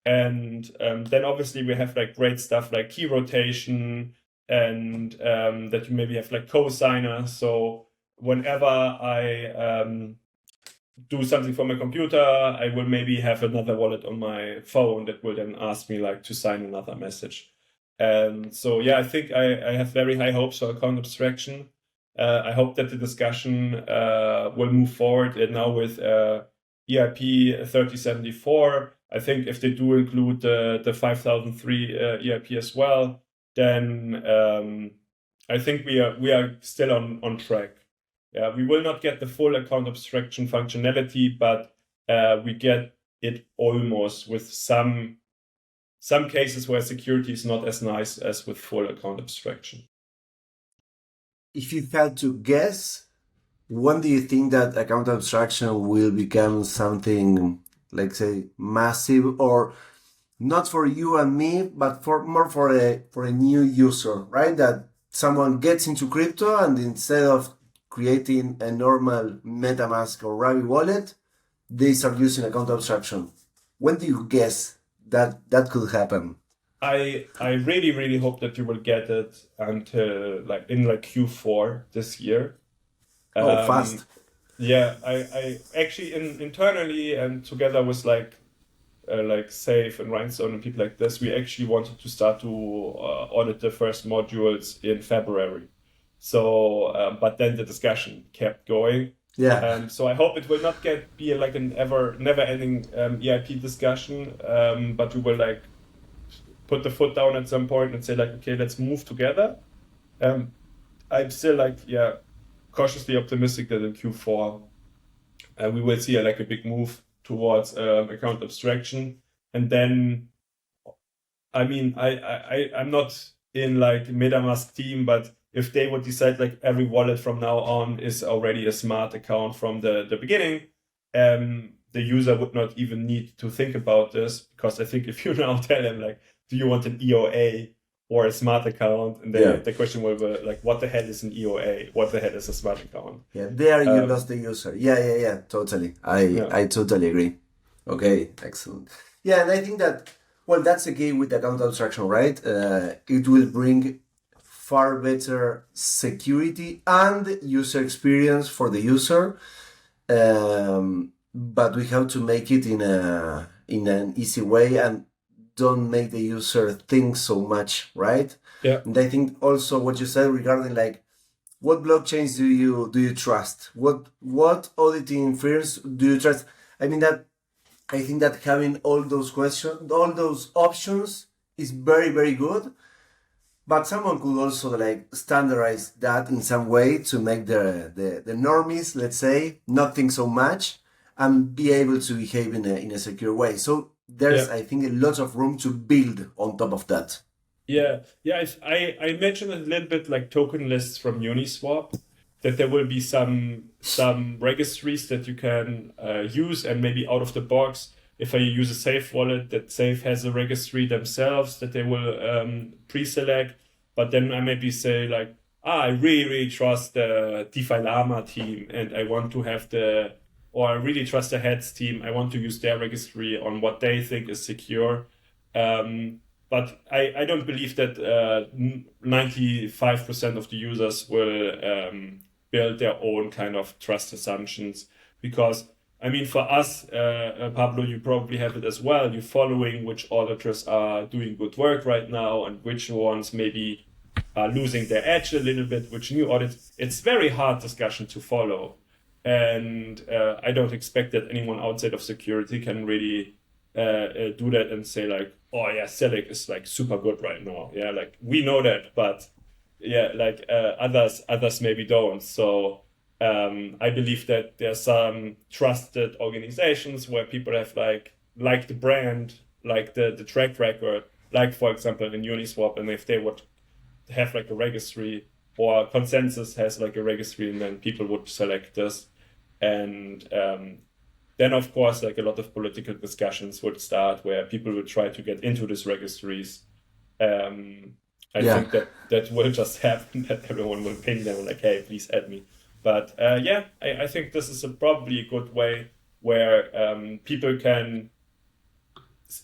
And then obviously we have like great stuff like key rotation, and that you maybe have like co-signer. So whenever I do something from my computer, I will maybe have another wallet on my phone that will then ask me like to sign another message. And so, I think I have very high hopes for account abstraction. I hope that the discussion will move forward. And now with EIP 3074, I think if they do include the 5003 EIP as well, then I think we are still on track. We will not get the full account abstraction functionality, but we get it almost, with some cases where security is not as nice as with full account abstraction. If you had to guess, when do you think that account abstraction will become something, like say, massive, or not for you and me, but more for a new user, right? That someone gets into crypto and instead of creating a normal MetaMask or Ravi wallet, they start using account abstraction. When do you guess that could happen? I really, really hope that you will get it until in Q4 this year. Fast. Yeah, I actually internally and together with like Safe and Rhinestone and people like this, we actually wanted to start to audit the first modules in February. So, but then the discussion kept going. Yeah. So I hope it will not be like an never-ending EIP discussion, but we will put the foot down at some point and say okay, let's move together. I'm still cautiously optimistic that in Q4 we will see a big move towards account abstraction. And then, I mean, I'm not in MetaMask team, but if they would decide every wallet from now on is already a smart account from the beginning, the user would not even need to think about this, because I think if you now tell them do you want an EOA or a smart account, and then the question will be what the hell is an EOA? What the hell is a smart account? Yeah, there you lost the user. Yeah, totally. I totally agree. Okay, excellent. Yeah, and I think that, that's the key with account abstraction, right? It will bring far better security and user experience for the user, but we have to make it in an easy way and don't make the user think so much, right? Yeah. And I think also what you said regarding what blockchains do you trust? What auditing firms do you trust? I think that having all those questions, all those options is very, very good. But someone could also standardize that in some way to make the normies, let's say, not think so much and be able to behave in a secure way. So there's, I think, a lot of room to build on top of that. Yeah. I mentioned a little bit token lists from Uniswap, that there will be some registries that you can use, and maybe out of the box, if I use a Safe wallet, that Safe has a registry themselves that they will pre-select. But then I maybe say I really, really trust the DeFi Llama team, and I want to have or I really trust the heads team. I want to use their registry on what they think is secure. But I don't believe that 95% of the users will build their own kind of trust assumptions. Because, I mean, for us, Pablo, you probably have it as well. You're following which auditors are doing good work right now and which ones maybe are losing their edge a little bit, which new audits. It's very hard discussion to follow. And I don't expect that anyone outside of security can really do that and say like, oh yeah, Selic is like super good right now. Yeah, like we know that, but yeah, like others maybe don't. So I believe that there's some trusted organizations where people have like the brand, like the track record, like for example in Uniswap, and if they would have like a registry, or Consensus has like a registry, and then people would select this. And then, of course, like a lot of political discussions would start where people would try to get into these registries. I think that will just happen, that everyone will ping them like, hey, please add me. But I think this is probably a good way where people can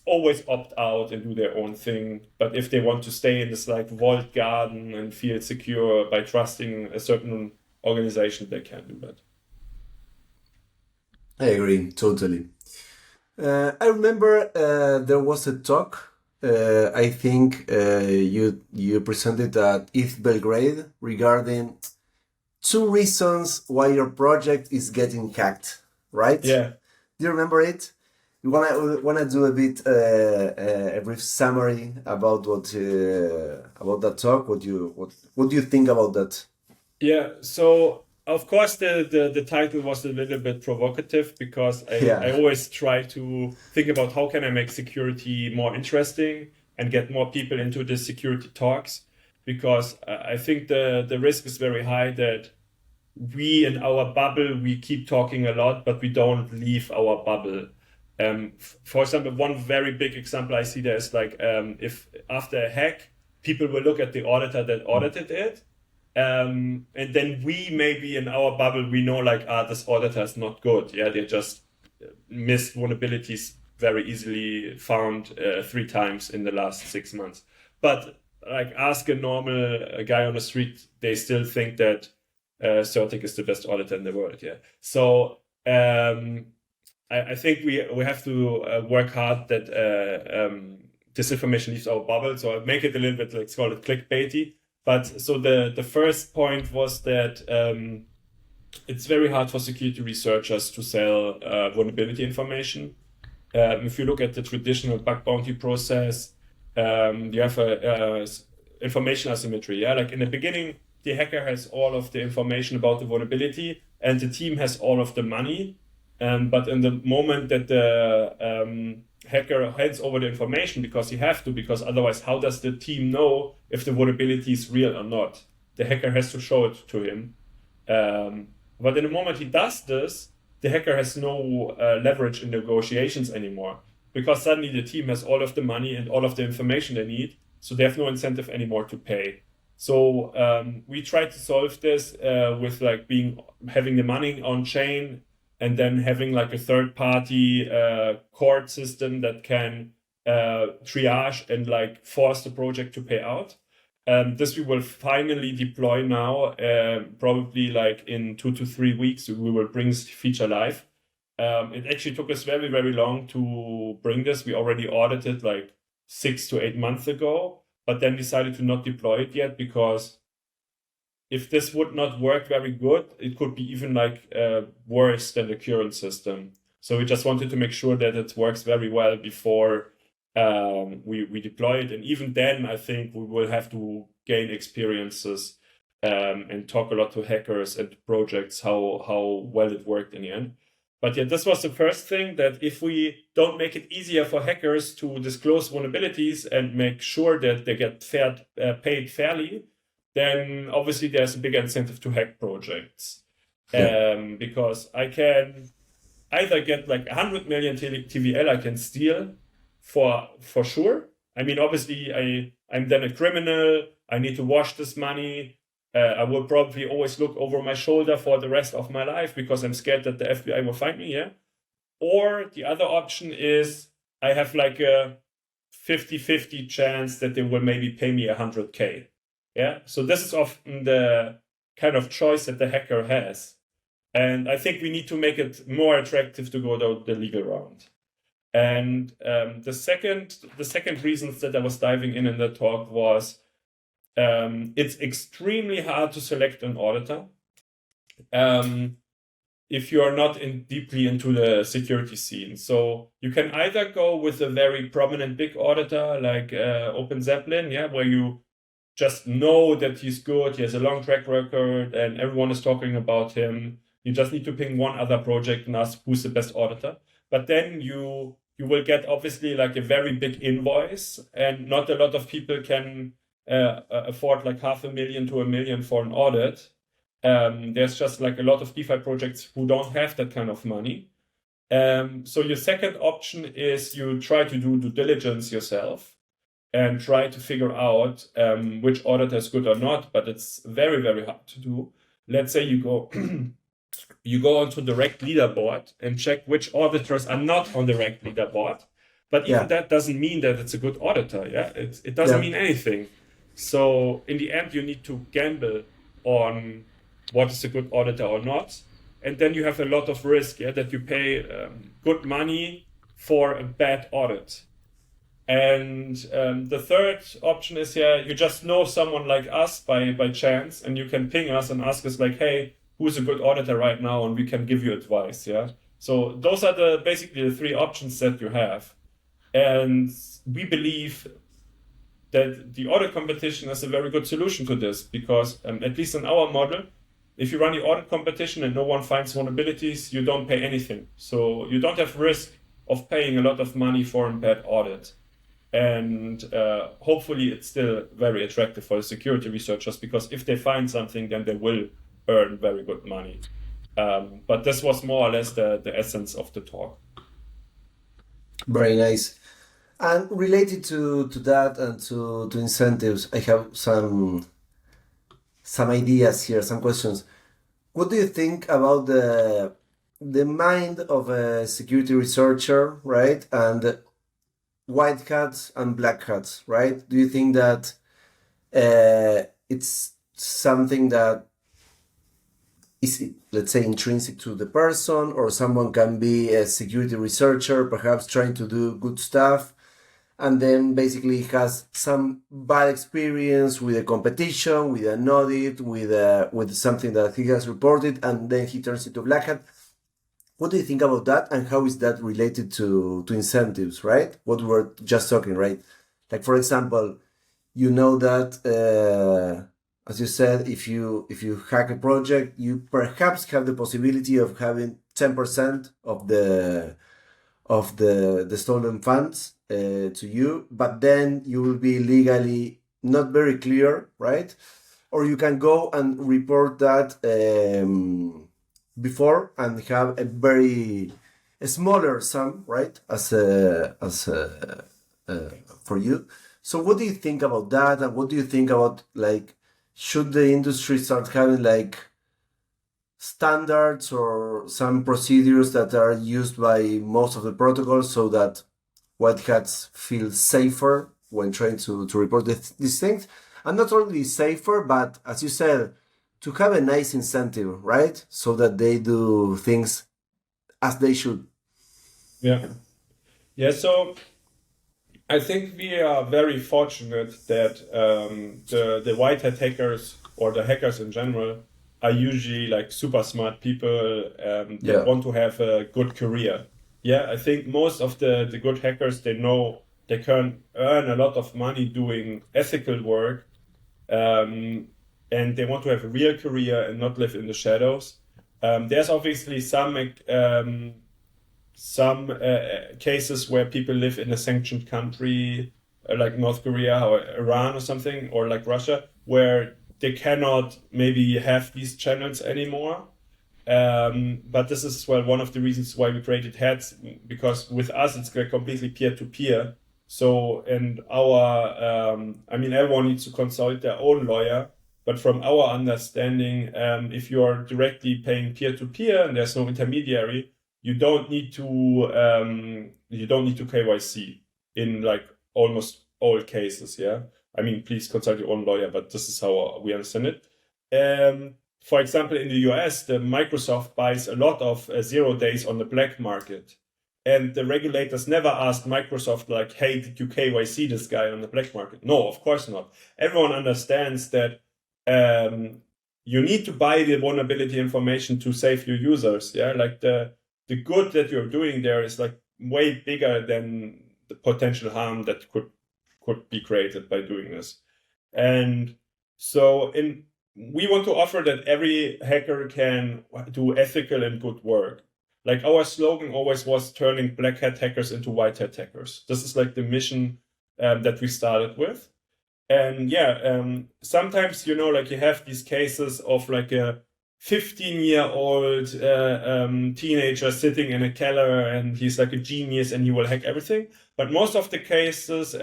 always opt out and do their own thing. But if they want to stay in this like walled garden and feel secure by trusting a certain organization, they can do that. I agree, totally. I remember there was a talk, I think you presented at ETH Belgrade regarding 2 reasons why your project is getting hacked, right? Yeah. Do you remember it? You wanna do a bit a brief summary about about that talk? What do you think about that? Yeah. So of course the title was a little bit provocative, because I always try to think about how can I make security more interesting and get more people into the security talks, because I think the risk is very high that we in our bubble, we keep talking a lot, but we don't leave our bubble. For example, one very big example I see there is like if after a hack, people will look at the auditor that audited it, and then we maybe in our bubble, we know like, this auditor is not good. Yeah, they just missed vulnerabilities very easily found 3 times in the last 6 months. But like ask a normal guy on the street, they still think that Certic is the best auditor in the world. Yeah. So I think we have to work hard that this information leaves our bubble. So I make it a little bit, let's call it clickbaity. But so the first point was that it's very hard for security researchers to sell vulnerability information. If you look at the traditional bug bounty process, you have a information asymmetry. Yeah, like in the beginning, the hacker has all of the information about the vulnerability, and the team has all of the money. But in the moment that the hacker hands over the information, because because otherwise, how does the team know if the vulnerability is real or not? The hacker has to show it to him. But in the moment he does this, the hacker has no leverage in negotiations anymore, because suddenly the team has all of the money and all of the information they need, so they have no incentive anymore to pay. So we try to solve this with like having the money on chain, and then having like a third-party court system that can triage and like force the project to pay out. This we will finally deploy now, probably like in 2 to 3 weeks. We will bring this feature live. It actually took us very, very long to bring this. We already audited like 6 to 8 months ago, but then decided to not deploy it yet, because if this would not work very good, it could be even like worse than the current system. So we just wanted to make sure that it works very well before we deploy it. And even then, I think we will have to gain experiences and talk a lot to hackers and projects how well it worked in the end. But yeah, this was the first thing, that if we don't make it easier for hackers to disclose vulnerabilities and make sure that they get paid fairly, then obviously there's a bigger incentive to hack projects. Because I can either get like 100 million TVL I can steal for sure. I mean, obviously I'm then a criminal. I need to wash this money. I will probably always look over my shoulder for the rest of my life because I'm scared that the FBI will find me. Yeah. Or the other option is I have like a 50-50 chance that they will maybe pay me 100K. Yeah. So this is often the kind of choice that the hacker has. And I think we need to make it more attractive to go down the legal route. And the second reason that I was diving in the talk was it's extremely hard to select an auditor if you are not deeply into the security scene. So you can either go with a very prominent big auditor like ETHBerlin, yeah, where you just know that he's good, he has a long track record, and everyone is talking about him. You just need to ping one other project and ask who's the best auditor. But then you will get obviously like a very big invoice, and not a lot of people can afford like $500,000 to $1 million for an audit. There's just like a lot of DeFi projects who don't have that kind of money. So your second option is you try to do due diligence yourself and try to figure out which auditor is good or not, but it's very, very hard to do. Let's say you go onto the REC leaderboard and check which auditors are not on the REC leaderboard. But even that doesn't mean that it's a good auditor. Yeah, it doesn't mean anything. So in the end, you need to gamble on what is a good auditor or not. And then you have a lot of risk, that you pay good money for a bad audit. And the third option is, you just know someone like us by chance, and you can ping us and ask us like, hey, who's a good auditor right now? And we can give you advice, So those are basically the three options that you have. And we believe that the audit competition is a very good solution to this because, at least in our model, if you run the audit competition and no one finds vulnerabilities, you don't pay anything. So you don't have risk of paying a lot of money for a bad audit. And hopefully it's still very attractive for the security researchers because if they find something, then they will earn very good money. But this was more or less the essence of the talk. Very nice. And related to that and to incentives, I have some ideas here, some questions. What do you think about the mind of a security researcher, right? And white hats and black hats, right? Do you think that it's something that is, let's say, intrinsic to the person, or someone can be a security researcher, perhaps trying to do good stuff, and then basically has some bad experience with a competition, with an audit, with something that he has reported, and then he turns into black hat? What do you think about that, and how is that related to incentives, right? What we were just talking, right? Like, for example, you know that, as you said, if you hack a project, you perhaps have the possibility of having 10% of the stolen funds to you, but then you will be legally not very clear, right? Or you can go and report that before and have a smaller sum, right? As for you. So what do you think about that? And what do you think about, like, should the industry start having like standards or some procedures that are used by most of the protocols so that white hats feel safer when trying to report these things? And not only safer, but as you said, to have a nice incentive, right? So that they do things as they should. Yeah. So I think we are very fortunate that the white hat hackers or the hackers in general are usually like super smart people that want to have a good career. I think most of the good hackers, they know they can earn a lot of money doing ethical work, and they want to have a real career and not live in the shadows. There's obviously some cases where people live in a sanctioned country like North Korea or Iran or something, or like Russia, where they cannot maybe have these channels anymore. But this is one of the reasons why we created hats, because with us it's completely peer-to-peer. So, and everyone needs to consult their own lawyer. But from our understanding, if you are directly paying peer-to-peer and there's no intermediary, you don't need to KYC in like almost all cases. Yeah, I mean, please consult your own lawyer, but this is how we understand it. For example, in the US, the Microsoft buys a lot of 0 days on the black market. And the regulators never asked Microsoft, like, hey, did you KYC this guy on the black market? No, of course not. Everyone understands that you need to buy the vulnerability information to save your users. Yeah, like the good that you're doing there is like way bigger than the potential harm that could be created by doing this. And so we want to offer that every hacker can do ethical and good work. Like our slogan always was turning black hat hackers into white hat hackers. This is like the mission that we started with. And sometimes, like you have these cases of like a 15-year-old teenager sitting in a cellar and he's like a genius and he will hack everything. But most of the cases,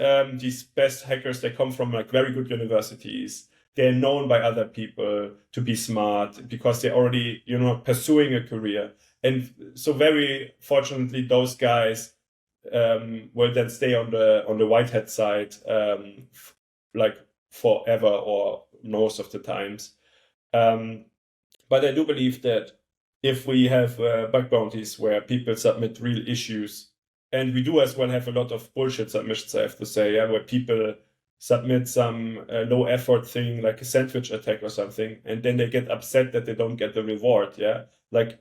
these best hackers, they come from like very good universities. They're known by other people to be smart because they're already, pursuing a career. And so very fortunately, those guys will then stay on the white hat side like forever or most of the times. But I do believe that if we have bug bounties where people submit real issues, and we do as well have a lot of bullshit submissions, I have to say, where people submit some low effort thing like a sandwich attack or something, and then they get upset that they don't get the reward. Yeah, like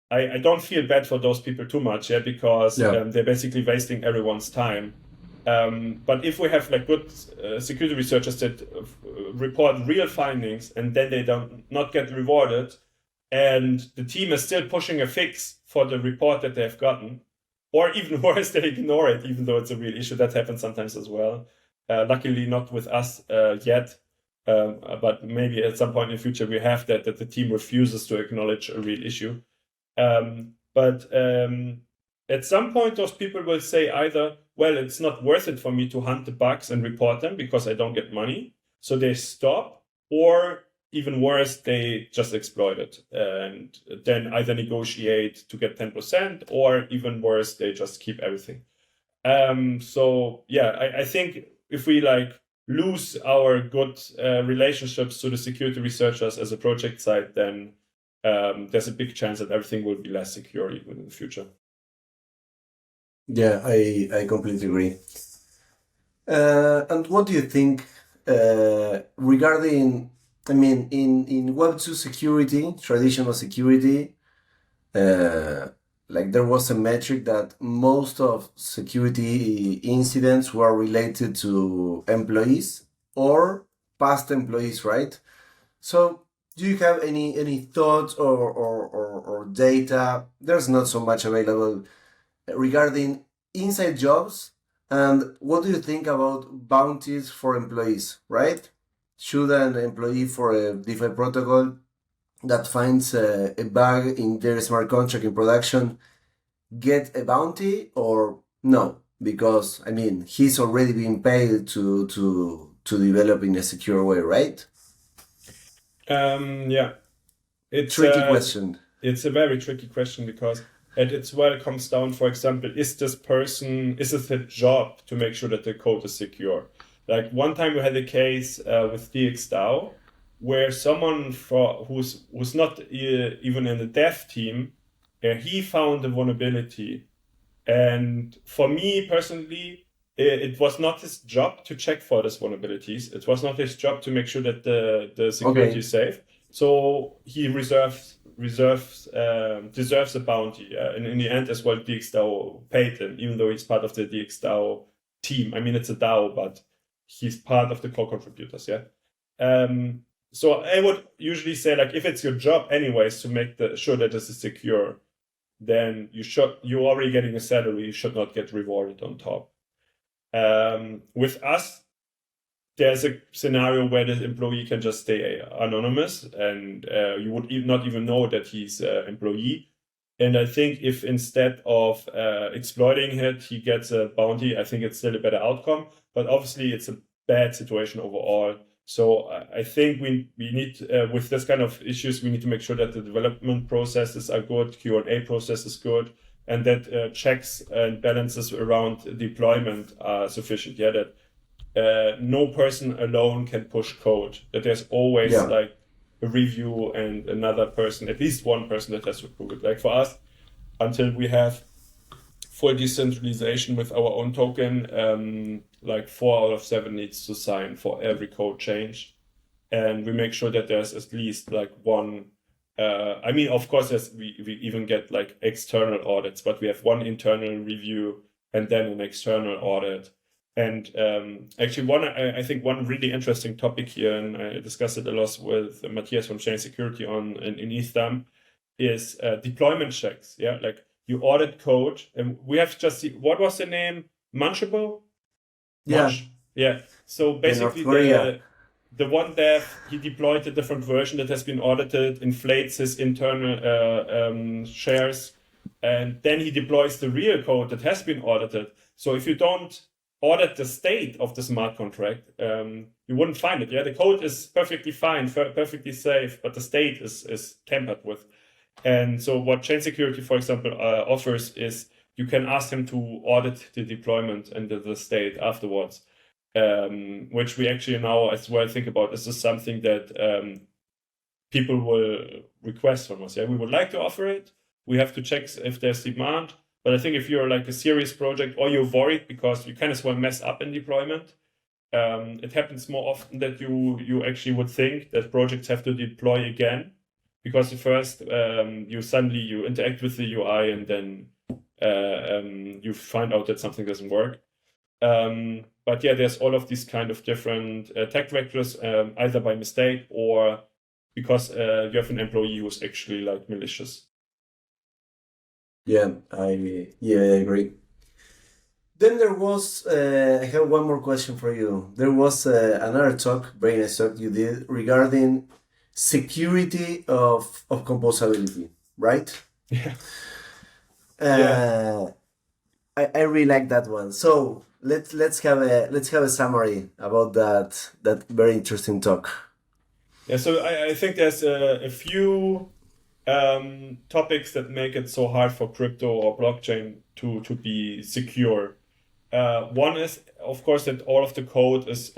I don't feel bad for those people too much, because they're basically wasting everyone's time. But if we have like good security researchers that report real findings and then they not get rewarded, and the team is still pushing a fix for the report that they've gotten, or even worse, they ignore it even though it's a real issue. That happens sometimes as well. Luckily not with us yet, but maybe at some point in the future we have that the team refuses to acknowledge a real issue. But at some point those people will say either, well, it's not worth it for me to hunt the bugs and report them because I don't get money, so they stop, or even worse, they just exploit it and then either negotiate to get 10%, or even worse, they just keep everything. I think if we like lose our good relationships to the security researchers as a project site, then there's a big chance that everything will be less secure even in the future. Yeah, I completely agree. And what do you think regarding, in Web2 security, traditional security, like there was a metric that most of security incidents were related to employees or past employees, right? So do you have any thoughts or data? There's not so much available regarding inside jobs. And what do you think about bounties for employees, right? Should an employee for a DeFi protocol that finds a bug in their smart contract in production get a bounty or no? Because, he's already being paid to develop in a secure way, right? It's tricky question. It's a very tricky question because it comes down, for example, is it a job to make sure that the code is secure? Like one time we had a case with ETHDAO where someone who's not even in the dev team, he found a vulnerability. And for me personally, it was not his job to check for these vulnerabilities. It was not his job to make sure that the security is safe. So he deserves a bounty. And in the end as well, ETHDAO paid him, even though he's part of the ETHDAO team. It's a DAO, but he's part of the core contributors, So I would usually say, like, if it's your job anyways to make sure that this is secure, then you're already getting a salary, you should not get rewarded on top. With us, there's a scenario where the employee can just stay anonymous and you would not even know that he's an employee. And I think if instead of exploiting it, he gets a bounty, I think it's still a better outcome. But obviously, it's a bad situation overall So I think we need, with this kind of issues, we need to make sure that the development processes are good, Q&A process is good, and that checks and balances around deployment are sufficient. Yeah, that no person alone can push code, that there's always like a review and another person, at least one person that has to approve it. Like for us, until we have full decentralization with our own token, like 4 out of 7 needs to sign for every code change. And we make sure that there's at least like one, I mean, of course, we even get like external audits, but we have one internal review and then an external audit. And actually I think one really interesting topic here, and I discussed it a lot with Matthias from Chain Security in ETH Dam, is deployment checks. Yeah, like you audit code, and we have just see, what was the name? Munchable? Yeah. So basically the one dev, he deployed a different version that has been audited, inflates his internal shares, and then he deploys the real code that has been audited. So if you don't audit the state of the smart contract, you wouldn't find it. Yeah, the code is perfectly fine, perfectly safe, but the state is tampered with. And so what Chain Security, for example, offers is you can ask him to audit the deployment and the state afterwards, which we actually now as well think about. This is something that people will request from us. Yeah, we would like to offer it. We have to check if there's demand. But I think if you're like a serious project or you're worried because you kind of well mess up in deployment, it happens more often that you actually would think that projects have to deploy again, because first you interact with the UI and then you find out that something doesn't work. But yeah, there's all of these kind of different attack vectors, either by mistake or because you have an employee who's actually like malicious. Yeah, I agree. Then there was, I have one more question for you. There was another talk, very nice talk you did regarding security of composability, right? Yeah. I really like that one. So let's have a summary about that very interesting talk. Yeah, so I think there's a few topics that make it so hard for crypto or blockchain to be secure. One is, of course, that all of the code is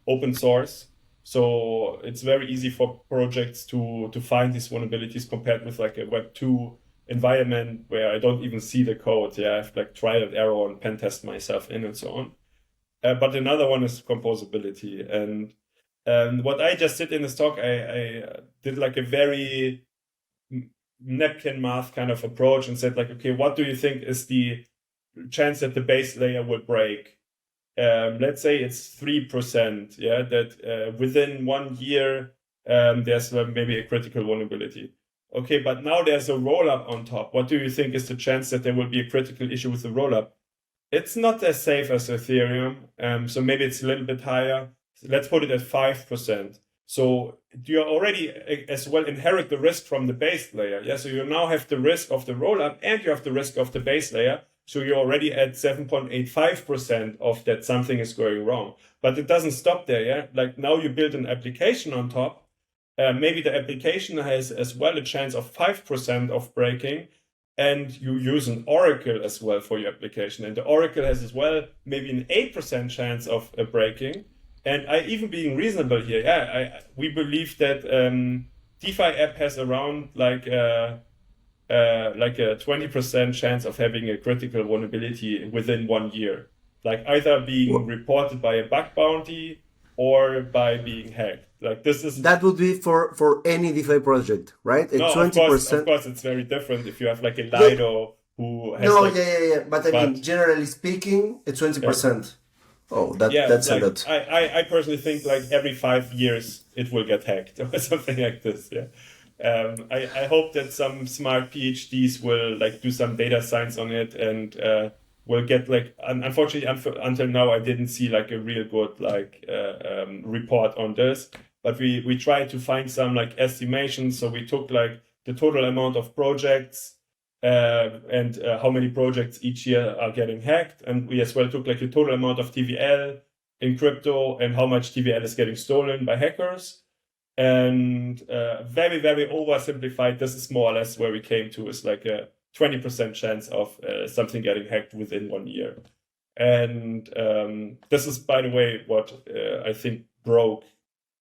open source. So it's very easy for projects to find these vulnerabilities compared with like a Web 2 environment where I don't even see the code. Yeah, I have like trial and error and pen test myself in and so on. But another one is composability. And what I just did in this talk, I did like a very napkin math kind of approach and said like, okay, what do you think is the chance that the base layer will break? Let's say it's 3%, yeah, that within 1 year, there's maybe a critical vulnerability. Okay, but now there's a rollup on top. What do you think is the chance that there will be a critical issue with the rollup? It's not as safe as Ethereum, so maybe it's a little bit higher. Let's put it at 5%. So you already as well inherit the risk from the base layer. Yeah, so you now have the risk of the rollup and you have the risk of the base layer. So you're already at 7.85% of that something is going wrong. But it doesn't stop there. Yeah, like now you build an application on top. Maybe the application has as well a chance of 5% of breaking, and you use an oracle as well for your application. And the oracle has as well maybe an 8% chance of breaking. And I even being reasonable here, we believe that DeFi app has around like a 20% chance of having a critical vulnerability within 1 year, like either being reported by a bug bounty or by being hacked. Like that would be for any DeFi project, right? No, 20%. Of course, it's very different if you have like a Lido who has But I mean, generally speaking, it's 20%. Yeah. Oh, that's like, a lot. I personally think like every 5 years it will get hacked or something like this. Yeah. I hope that some smart PhDs will like do some data science on it and will get like. Unfortunately, until now, I didn't see like a real good like report on this. But we tried to find some like estimations. So we took like the total amount of projects. And how many projects each year are getting hacked. And we as well took like the total amount of TVL in crypto and how much TVL is getting stolen by hackers. And very, very oversimplified, this is more or less where we came to, is like a 20% chance of something getting hacked within 1 year. And this is, by the way, what I think broke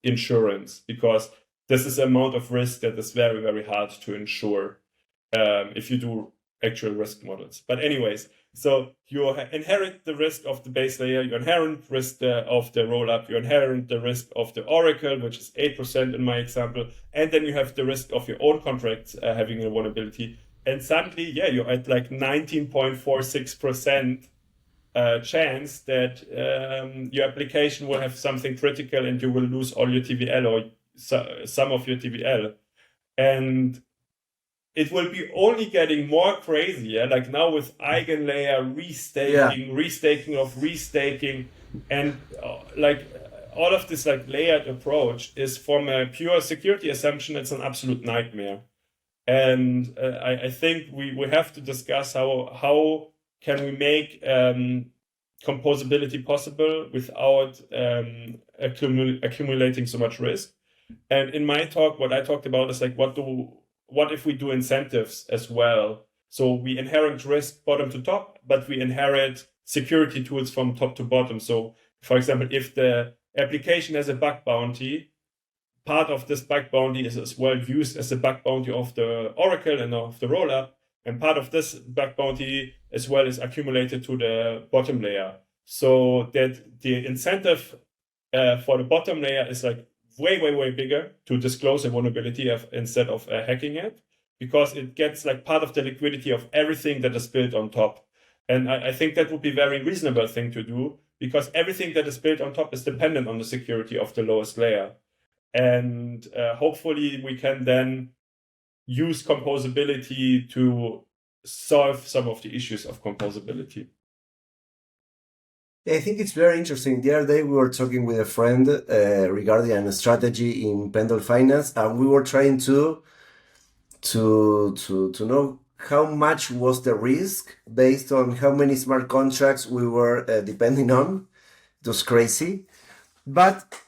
insurance, because this is the amount of risk that is very, very hard to insure if you do actual risk models. But anyways, so you inherit the risk of the base layer, you inherit risk of the rollup, you inherit the risk of the oracle, which is 8% in my example, and then you have the risk of your own contracts having a vulnerability. And suddenly, you're at like 19.46% chance that your application will have something critical and you will lose all your TVL or some of your TVL. And it will be only getting more crazier, like now with eigenlayer restaking of restaking, and like all of this like layered approach is from a pure security assumption. It's an absolute nightmare. And I think we have to discuss how can we make composability possible without accumulating so much risk. And in my talk, what I talked about is like, what if we do incentives as well? So we inherit risk bottom to top, but we inherit security tools from top to bottom. So for example, if the application has a bug bounty, part of this bug bounty is as well used as a bug bounty of the oracle and of the rollup. And part of this bug bounty as well is accumulated to the bottom layer. So that the incentive for the bottom layer is like way, way, way bigger to disclose a vulnerability instead of hacking it, because it gets like part of the liquidity of everything that is built on top. And I think that would be a very reasonable thing to do, because everything that is built on top is dependent on the security of the lowest layer. And hopefully we can then use composability to solve some of the issues of composability. I think it's very interesting. The other day we were talking with a friend regarding a strategy in Pendle Finance, and we were trying to know how much was the risk based on how many smart contracts we were depending on. It was crazy. But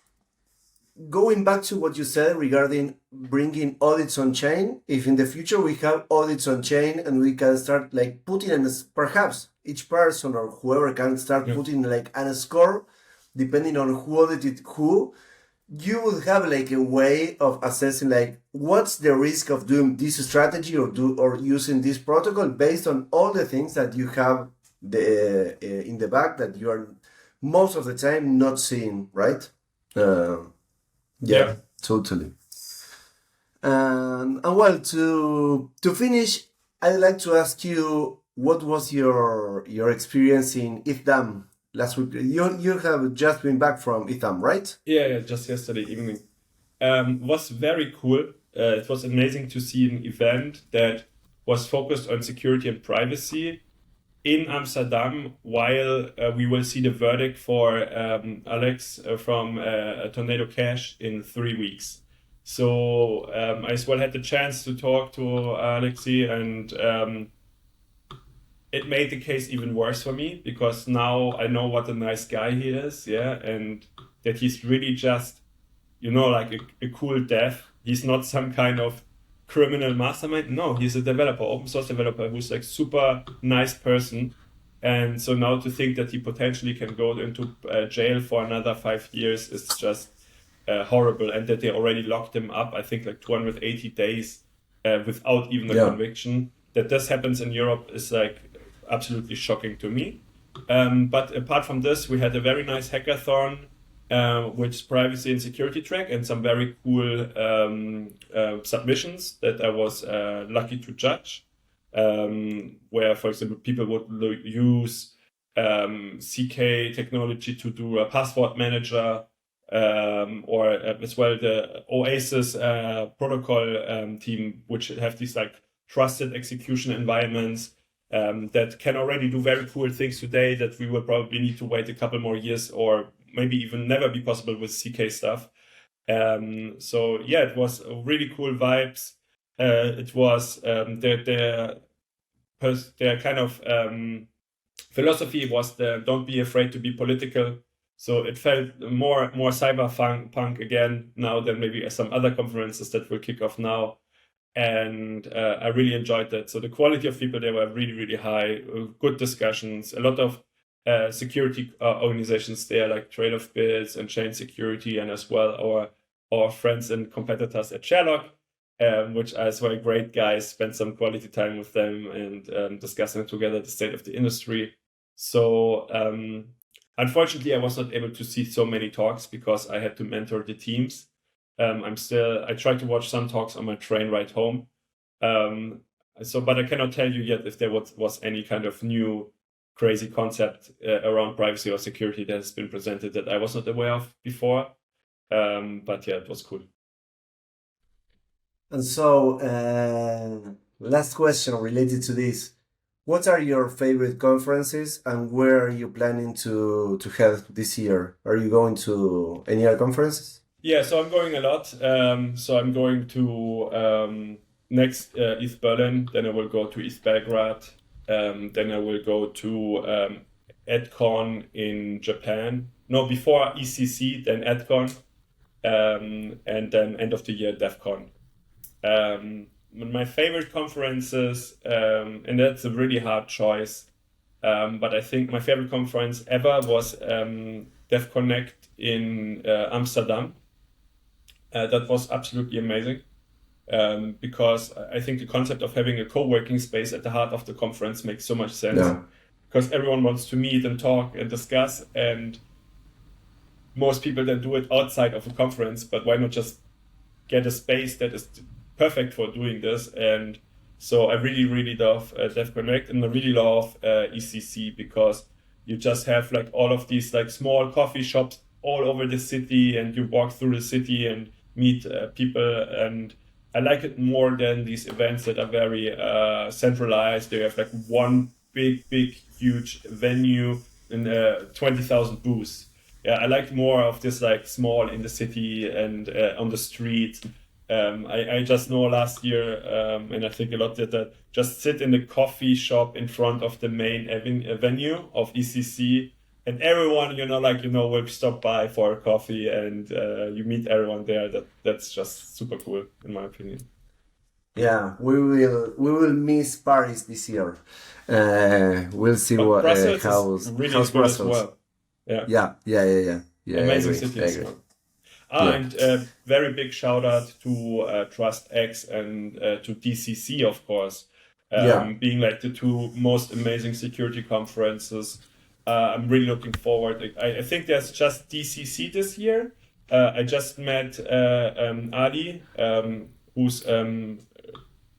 going back to what you said regarding bringing audits on chain, if in the future we have audits on chain and we can start like putting in perhaps each person or whoever can start putting like a score depending on who audited who, you will have like a way of assessing like what's the risk of doing this strategy or using this protocol based on all the things that you have in the back that you are most of the time not seeing, right? Yeah, totally. And well, to finish, I'd like to ask you, what was your experience in ETH Dam last week? You have just been back from ETH Dam, right? Yeah, just yesterday evening. Was very cool. It was amazing to see an event that was focused on security and privacy in Amsterdam, while we will see the verdict for Alex from Tornado Cash in 3 weeks. So I as well had the chance to talk to Alexi, and it made the case even worse for me, because now I know what a nice guy he is, and that he's really just, like a cool dev. He's not some kind of criminal mastermind. No, he's a developer, open source developer, who's like super nice person. And so now to think that he potentially can go into jail for another 5 years is just horrible. And that they already locked him up, I think like 280 days without even a conviction. That this happens in Europe is like absolutely shocking to me. But apart from this, we had a very nice hackathon, which is privacy and security track, and some very cool submissions that I was lucky to judge, where, for example, people would use CK technology to do a password manager, or as well the Oasis protocol team, which have these like trusted execution environments that can already do very cool things today that we will probably need to wait a couple more years or maybe even never be possible with CK stuff. So yeah, it was really cool vibes. It was their kind of philosophy was don't be afraid to be political. So it felt more cyberpunk again now than maybe some other conferences that will kick off now. And I really enjoyed that. So the quality of people there were really, really high, good discussions, a lot of security organizations there like Trail of Bits and Chain Security, and as well our friends and competitors at Sherlock, which as well great guys, spent some quality time with them and discussing together the state of the industry. So unfortunately, I was not able to see so many talks because I had to mentor the teams. I tried to watch some talks on my train ride home. But I cannot tell you yet if there was any kind of new crazy concept around privacy or security that has been presented that I was not aware of before. But yeah, it was cool. And so, last question related to this. What are your favorite conferences and where are you planning to head this year? Are you going to any other conferences? Yeah, so I'm going a lot. So I'm going to next ETHBerlin, then I will go to ETH Belgrade, then I will go to EdCon in Japan. No, before ECC, then EdCon, and then end of the year DevCon. My favorite conferences, and that's a really hard choice, but I think my favorite conference ever was DevConnect in Amsterdam. That was absolutely amazing because I think the concept of having a co-working space at the heart of the conference makes so much sense. Yeah. Because everyone wants to meet and talk and discuss, and most people then do it outside of a conference, but why not just get a space that is perfect for doing this? And so I really, really love DevConnect, and I really love ECC because you just have like all of these like small coffee shops all over the city, and you walk through the city and meet people. And I like it more than these events that are very centralized. They have like one big, huge venue and 20,000 booths. Yeah, I like more of this like small in the city and on the street. I just know last year, and I think a lot did that, just sit in the coffee shop in front of the main venue of ECC, and everyone, will stop by for a coffee, and you meet everyone there. That's just super cool, in my opinion. Yeah, we will miss Paris this year. We'll see But what Brussels how's is really how's good as Brussels. well. Yeah. Amazing I agree, city I as agree. well. Yeah. And very big shout out to TrustX and to DCC, of course, being like the two most amazing security conferences. I'm really looking forward. I think there's just DCC this year. I just met Ali, who's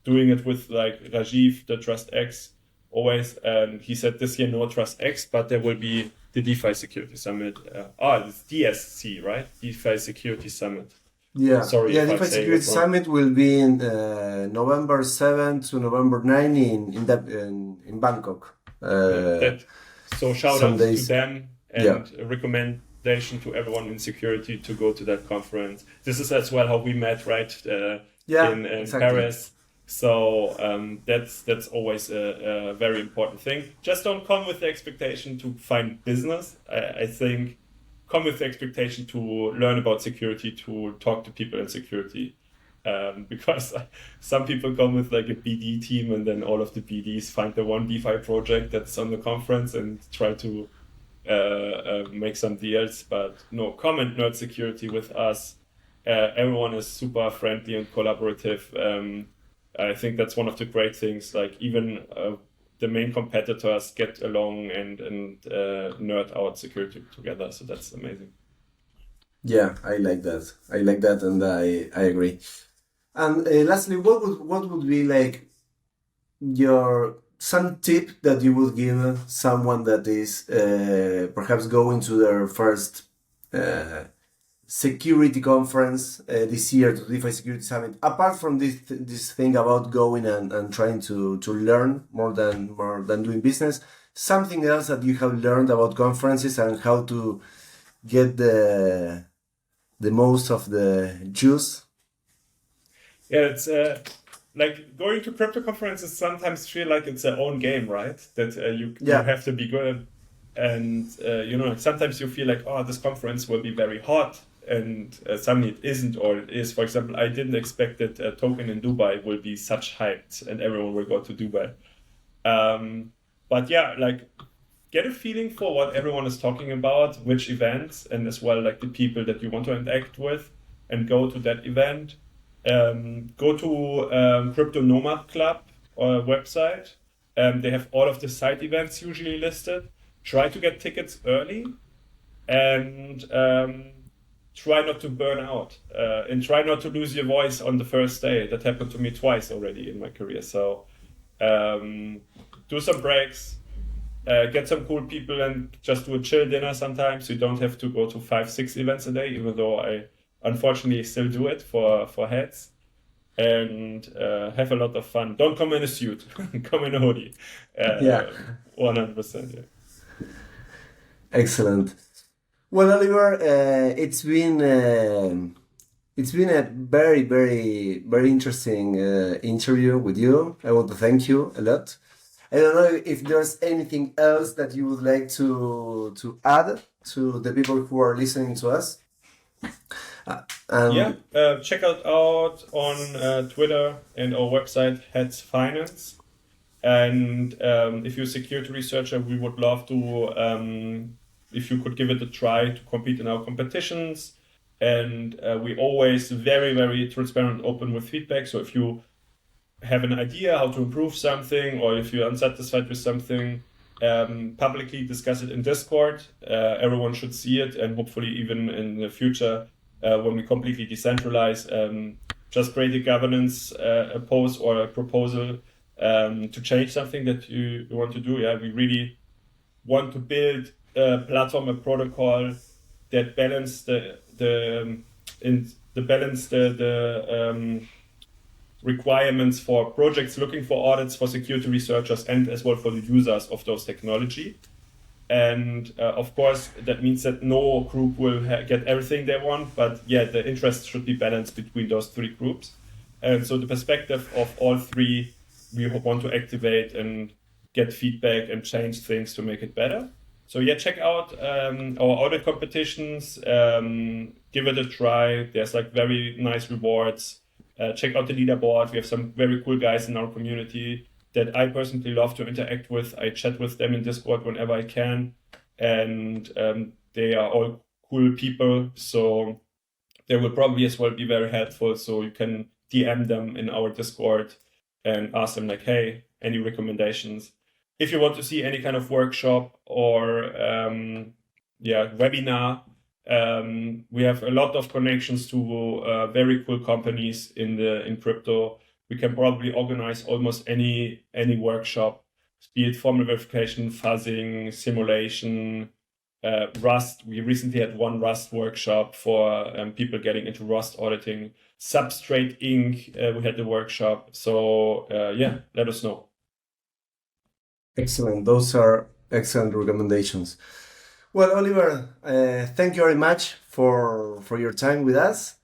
doing it with like Rajiv, the TrustX, always. And he said this year no TrustX, but there will be the DeFi Security Summit. It's DSC, right? DeFi Security Summit. Yeah, Sorry yeah. if I DeFi say Security it wrong. Summit will be in November 7 to November 9 in Bangkok. So shout some out days. to them, and Yeah. a recommendation to everyone in security to go to that conference. This is as well how we met, right? In exactly. Paris. So that's always a very important thing. Just don't come with the expectation to find business. I think come with the expectation to learn about security, to talk to people in security. Because some people come with like a BD team, and then all of the BDs find the one DeFi project that's on the conference and try to make some deals. But no, come and nerd security with us. Everyone is super friendly and collaborative. I think that's one of the great things. Like even the main competitors get along and nerd out security together. So that's amazing. Yeah, I like that. And I agree. And lastly, what would be like some tip that you would give someone that is perhaps going to their first security conference this year, to DeFi Security Summit, apart from this thing about going and trying to learn more than doing business, something else that you have learned about conferences and how to get the most of the juice? Yeah, it's like going to crypto conferences sometimes feel like it's their own game, right? That you have to be good. And like sometimes you feel like, oh, this conference will be very hot, and suddenly it isn't, or it is. For example, I didn't expect that a token in Dubai will be such hyped and everyone will go to Dubai. But yeah, like get a feeling for what everyone is talking about, which events, and as well like the people that you want to interact with, and go to that event. Go to Crypto Nomad Club website. They have all of the side events usually listed. Try to get tickets early, and try not to burn out, and try not to lose your voice on the first day. That happened to me twice already in my career. So do some breaks. Get some cool people and just do a chill dinner sometimes. You don't have to go to 5-6 events a day, even though I unfortunately still do it for heads. And have a lot of fun. Don't come in a suit. Come in a hoodie. 100%. Yeah. Excellent. Well, Oliver, it's been a very, very, very interesting interview with you. I want to thank you a lot. I don't know if there's anything else that you would like to add to the people who are listening to us. Check out on Twitter and our website, Heads Finance. And if you're a security researcher, we would love to, if you could give it a try to compete in our competitions. And we always very, very transparent and open with feedback. So if you have an idea how to improve something, or if you're unsatisfied with something, publicly discuss it in Discord. Everyone should see it, and hopefully even in the future, when we completely decentralize, just create a governance, a post or a proposal to change something that you want to do. Yeah, we really want to build a platform, a protocol that balance the requirements for projects looking for audits, for security researchers, and as well for the users of those technology. And of course, that means that no group will get everything they want, but yeah, the interests should be balanced between those three groups. And so the perspective of all three, we want to activate and get feedback and change things to make it better. So yeah, check out our audit competitions, give it a try. There's like very nice rewards. Check out the leaderboard. We have some very cool guys in our community that I personally love to interact with. I chat with them in Discord whenever I can, and they are all cool people, so they will probably as well be very helpful. So you can DM them in our Discord and ask them like, hey, any recommendations? If you want to see any kind of workshop or webinar, we have a lot of connections to very cool companies in crypto. We can probably organize almost any workshop, be it formal verification, fuzzing, simulation, Rust. We recently had one Rust workshop for people getting into Rust auditing. Substrate Inc. We had the workshop. So let us know. Excellent. Those are excellent recommendations. Well, Oliver, thank you very much for your time with us.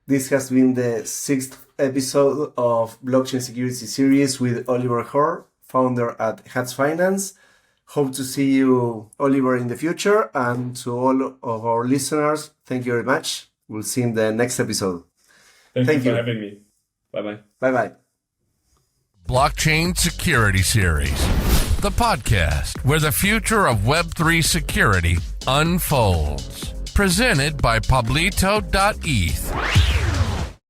This has been the 6th episode of Blockchain Security Series with Oliver Hörr, founder at Heads Finance. Hope to see you, Oliver, in the future. And to all of our listeners, thank you very much. We'll see you in the next episode. Thank you for having me. Bye-bye. Bye-bye. Blockchain Security Series, the podcast where the future of Web3 security unfolds. Presented by Pablito.eth.